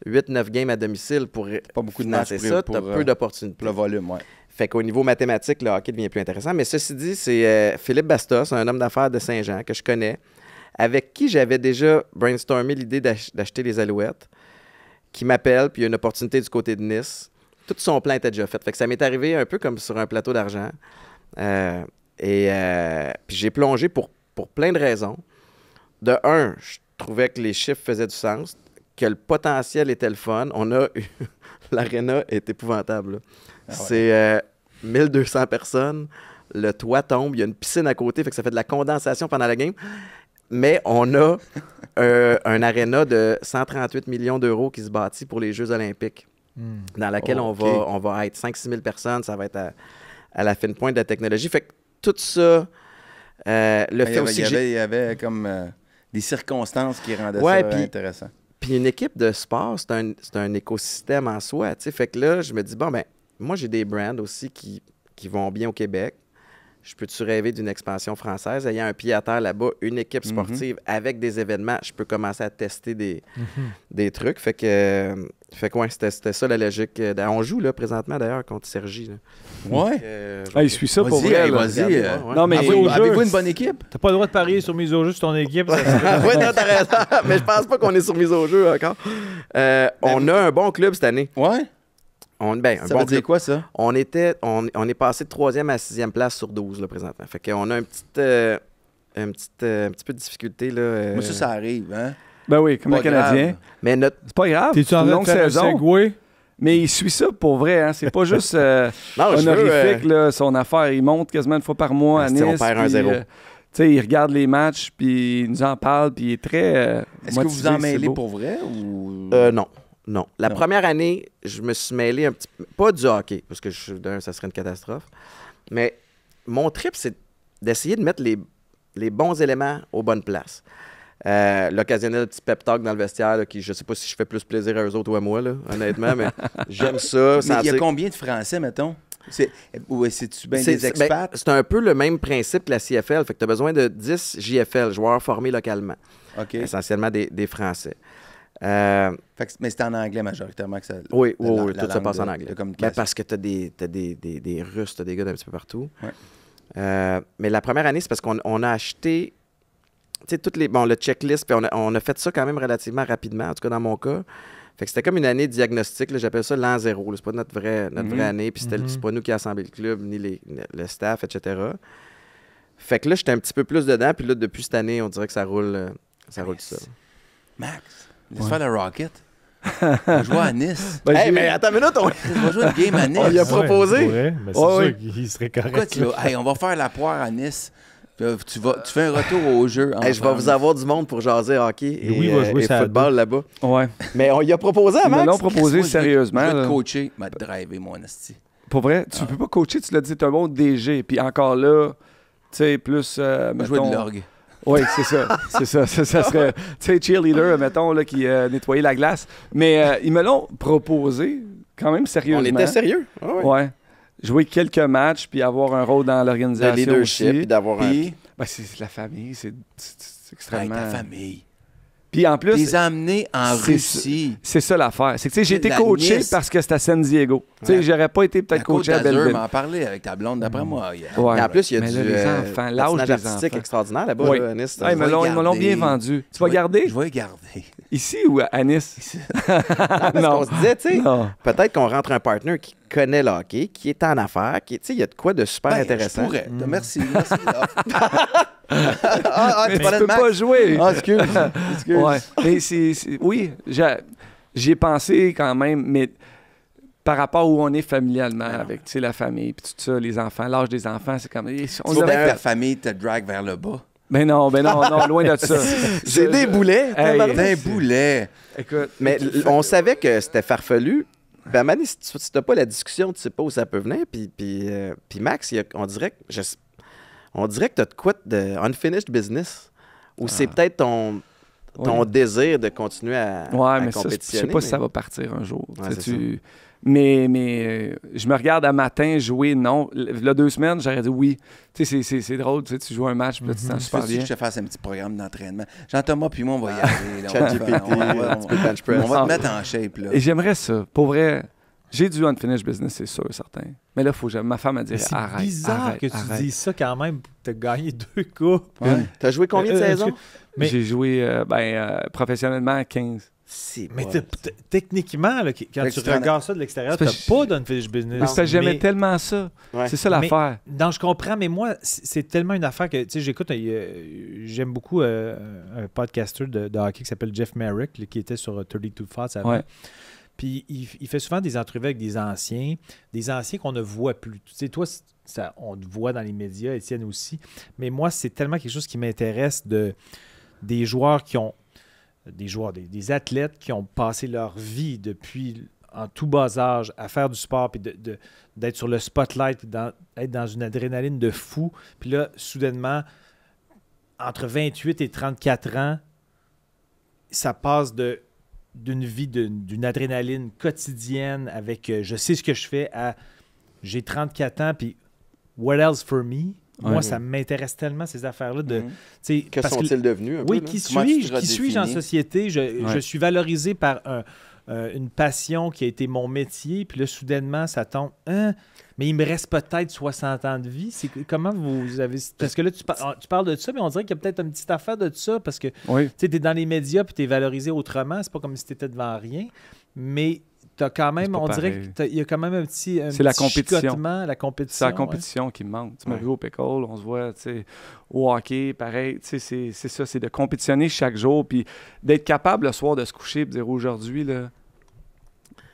8-9 games à domicile pour pas beaucoup de matchs financer ça. Tu as peu d'opportunités. Pour le volume, ouais. Fait qu'au niveau mathématique, le hockey devient plus intéressant. Mais ceci dit, c'est Philippe Bastos, un homme d'affaires de Saint-Jean que je connais, avec qui j'avais déjà brainstormé l'idée d'acheter les Alouettes, qui m'appelle, puis il y a une opportunité du côté de Nice. Tout son plan était déjà fait. Fait que ça m'est arrivé un peu comme sur un plateau d'argent. Puis j'ai plongé pour plein de raisons. De un, je trouvais que les chiffres faisaient du sens, que le potentiel était le fun. L'aréna est épouvantable, là. C'est 1200 personnes, le toit tombe, il y a une piscine à côté, fait que ça fait de la condensation pendant la game. Mais on a un aréna de 138 millions d'euros qui se bâtit pour les Jeux olympiques, dans laquelle on va être 5-6 000 personnes, ça va être à la fine pointe de la technologie. Fait que tout ça, il y avait comme des circonstances qui rendaient ça intéressant. Puis une équipe de sport, c'est un écosystème en soi, tu sais. Fait que là, je me dis, bon, ben moi, j'ai des brands aussi qui vont bien au Québec. Je peux-tu rêver d'une expansion française? Ayant un pied à terre là-bas, une équipe sportive avec des événements, je peux commencer à tester des trucs. Fait que ouais, c'était ça la logique. On joue là présentement d'ailleurs contre Sergi. Là. Ouais. Il suit ça pour vrai. Vas-y. Non, mais avez-vous une bonne équipe? T'as pas le droit de parier sur mise au jeu sur ton équipe. Oui, non, t'as raison. Mais je pense pas qu'on est sur mise au jeu encore. On a un bon club cette année. Ouais. Ça veut dire quoi, ça? On est passé de 3e à 6e place sur 12, là, présentement. Fait qu'on a un petit peu de difficulté, là. Moi, ça arrive, hein? Ben oui, comme le Canadien. Mais c'est pas grave. T'es-tu en train de faire un segway? Mais il suit ça pour vrai, hein? C'est pas juste honorifique, là, son affaire. Il monte quasiment une fois par mois à Nice. On perd 1-0. Il regarde les matchs, puis il nous en parle, puis il est très Est-ce que vous vous en mêlez pour vrai? Ou... Non. La première année, je me suis mêlé un petit peu, pas du hockey, parce que ça serait une catastrophe, mais mon trip, c'est d'essayer de mettre les bons éléments aux bonnes places. L'occasionnel petit pep talk dans le vestiaire, là, qui je sais pas si je fais plus plaisir à eux autres ou à moi, là, honnêtement, mais j'aime ça. Mais il y a combien de Français, mettons? C'est-tu bien des expats? C'est un peu le même principe que la CFL. Fait que tu as besoin de 10 JFL, joueurs formés localement. Okay. Essentiellement des Français. Mais c'est en anglais majoritairement que ça. Oui, tout ça passe en anglais. Parce que t'as des Russes, t'as des gars d'un petit peu partout. Ouais. Mais la première année, c'est parce qu'on a acheté le checklist, puis on a fait ça quand même relativement rapidement, en tout cas dans mon cas. Fait que c'était comme une année de diagnostic, là, j'appelle ça l'an zéro. C'est pas notre vraie année, puis c'est pas nous qui avons assemblé le club, ni le staff, etc. Fait que là, j'étais un petit peu plus dedans, puis là, depuis cette année, on dirait que ça roule tout seul. Max, laisse faire le Rocket. On va jouer à Nice. Mais attends une minute, on va jouer une game à Nice. On lui a proposé. Mais c'est sûr qu'il serait correct. On va faire la poire à Nice. Tu fais un retour au jeu. Je vais vous avoir du monde pour jaser hockey et football là-bas. Ouais. Mais on y a proposé à Max. Ils me l'ont proposé sérieusement. Je vais te coacher, m'a drivé mon asti. Pour vrai, tu peux pas coacher, tu l'as dit, t'es un bon DG. Puis encore là, tu sais, plus. Jouer de l'orgue. Oui, c'est ça. Ça serait, tu sais, cheerleader, mettons, là, qui nettoyait la glace. Mais ils me l'ont proposé quand même sérieusement. On était sérieux. Ouais. Jouer quelques matchs, puis avoir un rôle dans l'organisation. Le leadership, puis d'avoir un. Ben, c'est la famille, c'est extrêmement. Ta famille. Puis en plus. Les amener en Russie. C'est ça l'affaire. C'est que, tu sais, j'ai été coaché parce que c'était à San Diego. Tu sais, j'aurais pas été peut-être coaché à Belleville. m'en parler avec ta blonde, d'après moi. Ouais. Et en plus, il y a les enfants, l'âge des enfants. Extraordinaire là-bas, là, à Nice. Ils me l'ont bien vendu. Tu vas garder? Je vais garder. Ici ou à Nice? Non. On se disait, tu sais, peut-être qu'on rentre un partner qui connaît le hockey, qui est en affaires, tu sais, il y a de quoi de super intéressant. Je pourrais. Merci. Mais tu peux pas jouer. Excuse. Ouais. Mais oui, j'y ai pensé quand même, mais par rapport où on est familialement avec la famille, puis tout ça, les enfants, l'âge des enfants, c'est comme... Tu veux bien que ta famille te drague vers le bas. Ben non, loin de ça. C'est des boulets. Des boulets. Écoute, mais on savait que c'était farfelu. Ben, Mané, si tu n'as pas la discussion, tu sais pas où ça peut venir. Puis Max, on dirait que tu as de quoi de unfinished business. Ou c'est peut-être ton désir de continuer à mais compétitionner. Je sais pas si ça va partir un jour. Mais je me regarde à matin jouer, non. Là, 2 semaines, j'aurais dit oui. Tu sais, c'est drôle, tu sais, tu joues un match, puis là, tu te sens super bien. Que je te fasse un petit programme d'entraînement. Jean-Thomas, puis moi, on va y aller. ChatGPT, on va te mettre en shape. Là. Et j'aimerais ça. Pour vrai, j'ai du unfinished business, c'est sûr, certain. Mais là, ma femme a dit arrête. C'est bizarre que tu dises ça quand même. Tu as gagné 2 coupes. Ouais. T'as joué combien de saisons? J'ai joué professionnellement 15. Mais techniquement, là, quand tu regardes ça de l'extérieur, tu n'as pas d'unfinished business. Parce que j'aimais tellement ça. Ouais. C'est ça l'affaire. Non, je comprends, mais moi, c'est tellement une affaire que, tu sais, j'écoute, j'aime beaucoup un podcaster de hockey qui s'appelle Jeff Merrick, qui était sur 32 Thoughts avant. Ouais. Puis il fait souvent des entrevues avec des anciens qu'on ne voit plus. Tu sais, toi, on te voit dans les médias, Étienne aussi, mais moi, c'est tellement quelque chose qui m'intéresse des joueurs qui ont des athlètes qui ont passé leur vie depuis en tout bas âge à faire du sport, puis d'être sur le spotlight, puis d'être dans une adrénaline de fou. Puis là, soudainement, entre 28 et 34 ans, ça passe d'une vie d'une adrénaline quotidienne avec je sais ce que je fais à j'ai 34 ans, puis what else for me? Moi, ça m'intéresse tellement, ces affaires-là. Que sont-ils devenus? Oui, qui suis-je en société? Je suis valorisé par une passion qui a été mon métier, puis là, soudainement, ça tombe. Mais il me reste peut-être 60 ans de vie. Comment vous avez... Parce que là, tu parles de ça, mais on dirait qu'il y a peut-être une petite affaire de ça, parce que tu es dans les médias, puis tu es valorisé autrement. C'est pas comme si tu étais devant rien. Mais... quand même, on dirait qu'il y a quand même un petit chicotement, la compétition. C'est la compétition qui me manque. Tu m'as vu au pickle, on se voit au hockey, pareil. C'est ça, c'est de compétitionner chaque jour, puis d'être capable le soir de se coucher et de dire aujourd'hui, là,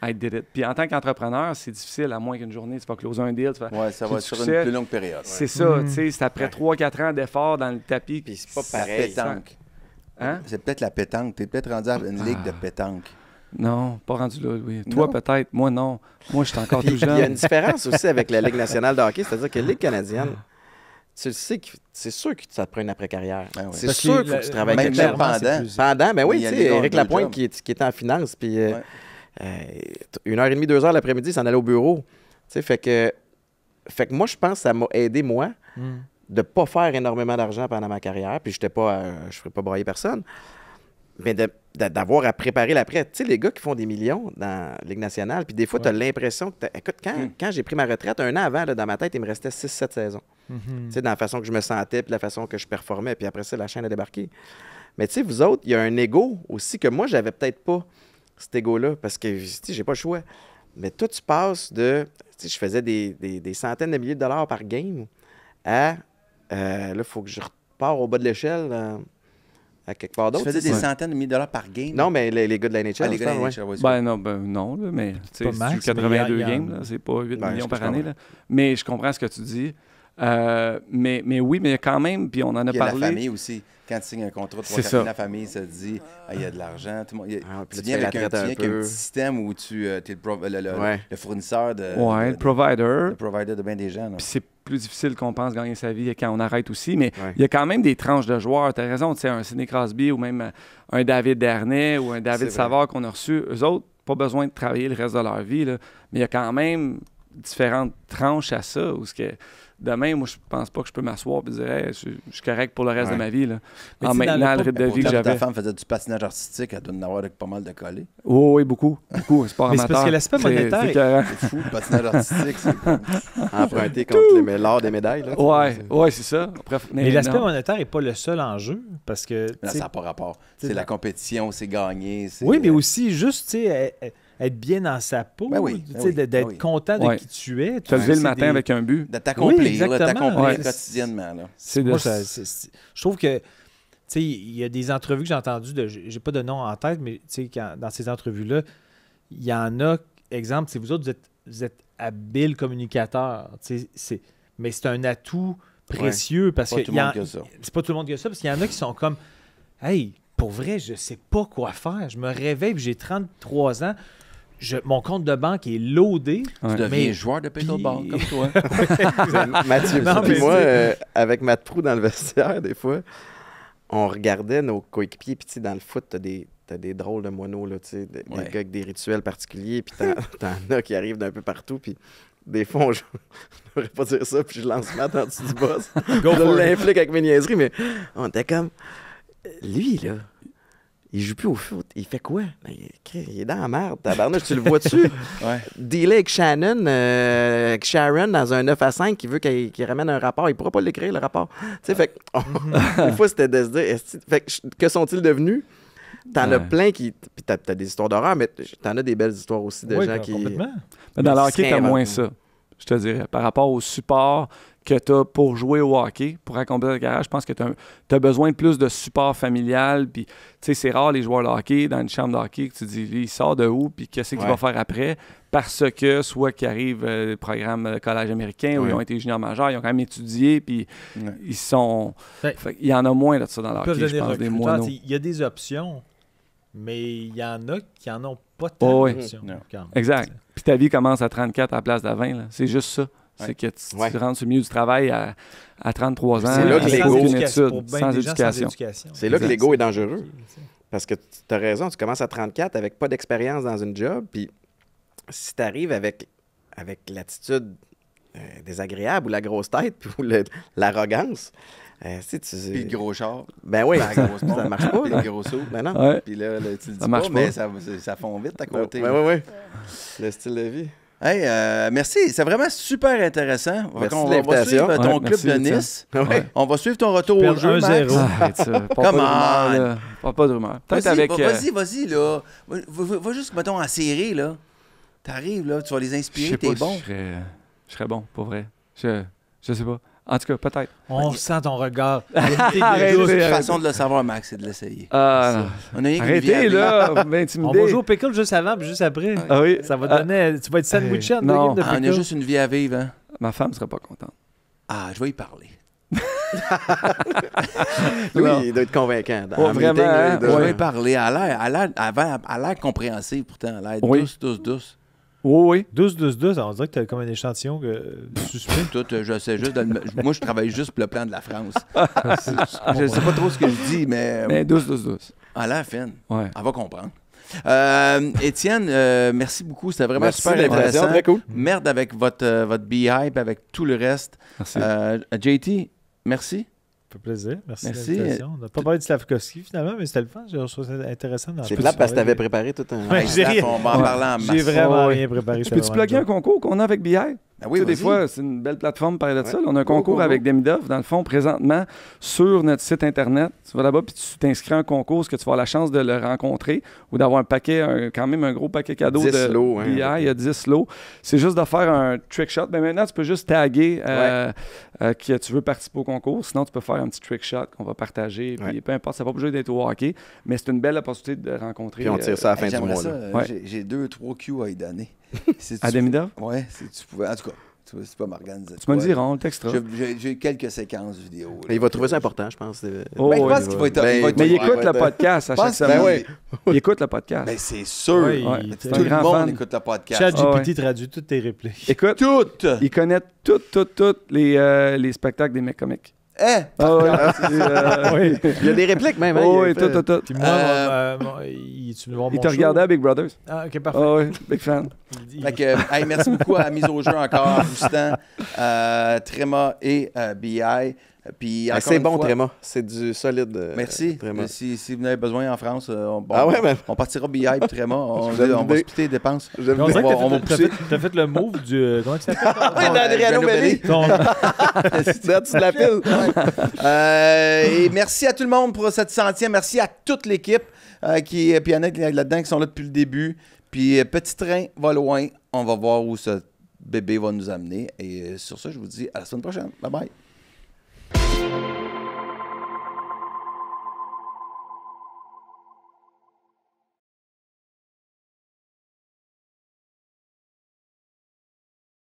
I did it. Puis en tant qu'entrepreneur, c'est difficile, à moins qu'une journée, tu vas closer un deal. Ça va être sur une plus longue période. C'est ça, tu sais, c'est après 3-4 ans d'efforts dans le tapis. Puis c'est pas pareil. Pétanque. Hein? C'est peut-être la pétanque. Tu es peut-être rendu à une ligue de pétanque. Non, pas rendu là, oui. Toi, peut-être. Moi, non. Moi, je suis encore tout jeune. Il y a une différence aussi avec la Ligue nationale de hockey, c'est-à-dire que la Ligue canadienne, tu le sais que c'est sûr que ça te prend une après-carrière. Ben oui. C'est sûr qu'il faut que tu travailles même pendant, ben oui, tu sais, Éric Lapointe qui était en finance, puis 1h30, 2h l'après-midi, il s'en allait au bureau. Tu sais, fait que moi, je pense que ça m'a aidé, moi, de ne pas faire énormément d'argent pendant ma carrière, puis je ne ferais pas brailler personne. Mais d'avoir à préparer l'après. Tu sais, les gars qui font des millions dans la Ligue nationale, puis des fois, tu as l'impression que... Écoute, quand j'ai pris ma retraite, 1 an avant, là, dans ma tête, il me restait 6-7 saisons. Tu sais, dans la façon que je me sentais, puis la façon que je performais, puis après ça, la chaîne a débarqué. Mais tu sais, vous autres, il y a un ego aussi que moi, j'avais peut-être pas, cet ego-là, parce que, tu sais, j'ai pas le choix. Mais toi, tu passes de... Tu sais, je faisais des centaines de milliers de dollars par game à... là, il faut que je repars au bas de l'échelle... à quelque part d'autre. Tu faisais des centaines de milliers de dollars par game? Non, mais les gars de la NHL. Les gars de la NHL, oui. Non, là, mais tu sais, c'est 82 games, là, c'est pas 8 millions par année. Là. Mais je comprends ce que tu dis. Mais oui, mais quand même, puis on en a parlé. Il y a la famille aussi. Quand tu signes un contrat de 3-4 la famille, ça te dit il y a de l'argent. Tu viens avec un petit système où tu es le fournisseur de... Oui, le provider. Le provider de bien des gens. Puis c'est plus difficile qu'on pense gagner sa vie quand on arrête aussi, mais il y a quand même des tranches de joueurs. Tu as raison, tu sais, un Sidney Crosby ou même un David Dernay ou un David Savard qu'on a reçu, eux autres, pas besoin de travailler le reste de leur vie, là, mais il y a quand même différentes tranches à ça, où ce que demain, moi, je pense pas que je peux m'asseoir et dire hey, je suis correct pour le reste de ma vie. Là. En maintenant le rythme de vie que j'avais. Ta femme faisait du patinage artistique, elle doit en avoir pas mal de collés. Oh, oui, beaucoup. Sport amateur. C'est parce que l'aspect monétaire... C'est fou, le patinage artistique, c'est cool. Emprunté contre l'or des médailles. Oui, c'est ça. Mais l'aspect monétaire n'est pas le seul enjeu, parce que... Là, ça n'a pas rapport. C'est la compétition, c'est gagner. Oui, mais aussi juste, tu sais... être bien dans sa peau, d'être content de qui tu es. Tu te lever le matin avec un but. De t'accomplir, quotidiennement. Là. Je trouve que, tu sais, il y a des entrevues que j'ai entendues, j'ai pas de nom en tête, mais tu sais, dans ces entrevues-là, il y en a, exemple, vous autres, vous êtes habiles communicateurs, mais c'est un atout précieux parce que... C'est pas tout le monde qui a ça, parce qu'il y en a qui sont comme, hey, pour vrai, je sais pas quoi faire. Je me réveille, puis j'ai 33 ans. Mon compte de banque est loadé. Tu deviens joueur de pickleball, comme toi. Mathieu, moi, avec Matt Proulx dans le vestiaire, des fois, on regardait nos coéquipiers, puis dans le foot, t'as des t'as des drôles de moineaux, là, tu sais, des gars avec des rituels particuliers, puis t'en as qui arrivent d'un peu partout, puis des fois, je devrais pas dire ça, puis je lance Matt en dessous du boss. Je l'implique avec mes niaiseries, mais on était comme... Lui, là, il joue plus au foot. Il fait quoi? Il est dans la merde. Tabarnouche, tu le vois dessus? Dealer avec Sharon dans un 9 à 5 qui veut qu'il ramène un rapport. Il pourra pas l'écrire, le rapport. Tu sais, fait que, des fois, c'était de se dire, fait que sont-ils devenus? T'en as plein qui... Puis t'as des histoires d'horreur, mais t'en as des belles histoires aussi de gens qui... Complètement. Mais dans le hockey, t'as moins ça, je te dirais. Par rapport au support que tu as pour jouer au hockey, pour accomplir ta carrière, je pense que tu as besoin de plus de support familial. Puis, tu sais, c'est rare les joueurs de hockey dans une chambre de hockey que tu dis, lui, il sort de où, puis qu'est-ce qu'il va faire après, parce que soit qu'il arrive le programme collège américain où ils ont été juniors majeurs, ils ont quand même étudié, puis ils sont... il y en a moins de ça dans le hockey, je pense, des moineaux. Il y a des options, mais il y en a qui n'en ont pas tant d'options. Exact. Puis ta vie commence à 34 à la place de 20, là. C'est juste ça. C'est que tu rentres sur le milieu du travail à 33 ans, c'est là que sans éducation. C'est là que l'ego est dangereux. Parce que tu as raison, tu commences à 34 avec pas d'expérience dans une job, puis si tu arrives avec l'attitude désagréable ou la grosse tête ou l'arrogance, puis le gros char. Ben oui, ça ne marche pas. Puis le gros saut. Ben non. Puis là, tu le dis marche pas, mais ça fond vite à côté. Oui. Le style de vie. Hey, merci. C'est vraiment super intéressant. Merci on va suivre ton club de Nice. On va suivre ton retour au jeu, Max. Pas de rumeur. Vas-y, là. Va juste, mettons, en série, là. T'arrives, là, tu vas les inspirer, t'es bon. Je serais bon, pour vrai. Je sais pas. En tout cas, peut-être. On sent ton regard. Arrêtez, façon de le savoir, Max, c'est de l'essayer. Arrêtez, là. On va jouer au pickle juste avant puis juste après. Ah oui. Ça va donner... Tu vas être sandwiché en 2 games de pickle. On a juste une vie à vivre, hein. Ma femme serait pas contente. Ah, je vais y parler. Oui, il doit être convaincant. Vraiment, je vais y parler. Elle a l'air compréhensive, pourtant. Elle a l'air douce. Oui. 12-12-12, on dirait que tu as comme un échantillon suspect. Tout, je sais juste. Moi, je travaille juste pour le plan de la France. Je ne sais pas trop ce que je dis, mais. Mais 12-12-12. Elle a l'air fine. Ouais. Elle va comprendre. Étienne, merci beaucoup. C'était vraiment super intéressant. Très cool. Merde avec votre Beehive, avec tout le reste. Merci. JT, merci. Ça fait plaisir. Merci. On n'a pas parlé de Slavkovski finalement, mais c'était le fun. Je trouve ça intéressant. C'est plate parce que tu avais préparé tout un... On va en parler en masse. J'ai vraiment rien préparé. Peux-tu plugger un concours qu'on a avec BI? Ben oui, des fois, c'est une belle plateforme pour parler de ça. Là, on a un concours avec Demidov, dans le fond, présentement, sur notre site Internet. Tu vas là-bas, puis tu t'inscris à un concours, est-ce que tu vas avoir la chance de le rencontrer ou d'avoir un paquet, quand même un gros paquet cadeau 10 de lots, BI. Il y a 10 lots. C'est juste de faire un trick shot. Mais maintenant, tu peux juste taguer que tu veux participer au concours. Sinon, tu peux faire un petit trick shot qu'on va partager. Puis peu importe, ça n'a pas besoin d'être au hockey, mais c'est une belle opportunité de rencontrer. Puis on tire ça à la fin du mois. J'ai 2-3 Q à y donner. À Demidov? Oui, si tu pouvais. En tout cas. C'est pas m'organiser. Tu me le diras, on le textera. J'ai quelques séquences vidéo. Il va trouver ça important, je pense. Je pense qu'il va être... Mais il écoute le podcast à chaque semaine. Il écoute le podcast. Ben c'est sûr. Tout le monde écoute le podcast. ChatGPT traduit toutes tes répliques. Écoute, toutes. Il connaît toutes les spectacles des mecs comiques. Oui. Il y a des répliques même. Oui, tout. Puis moi, il t'a regardé à Big Brothers. Ah, ok, parfait. Oui, big fan. Merci beaucoup à la mise au jeu encore, Boustan, Tréma et BI. C'est bon, Tréma. C'est du solide. Merci. Si vous en avez besoin en France, on partira BI et Tréma. On va splitter les dépenses. On va pousser. T'as fait le move du... Comment ça s'appelle? Oui, d'Adriano Belli. Tu la pile. Et merci à tout le monde pour cette 100e. Merci à toute l'équipe puis il y en a là-dedans qui sont là depuis le début. Puis petit train va loin. On va voir où ce bébé va nous amener. Et sur ça, je vous dis à la semaine prochaine. Bye bye.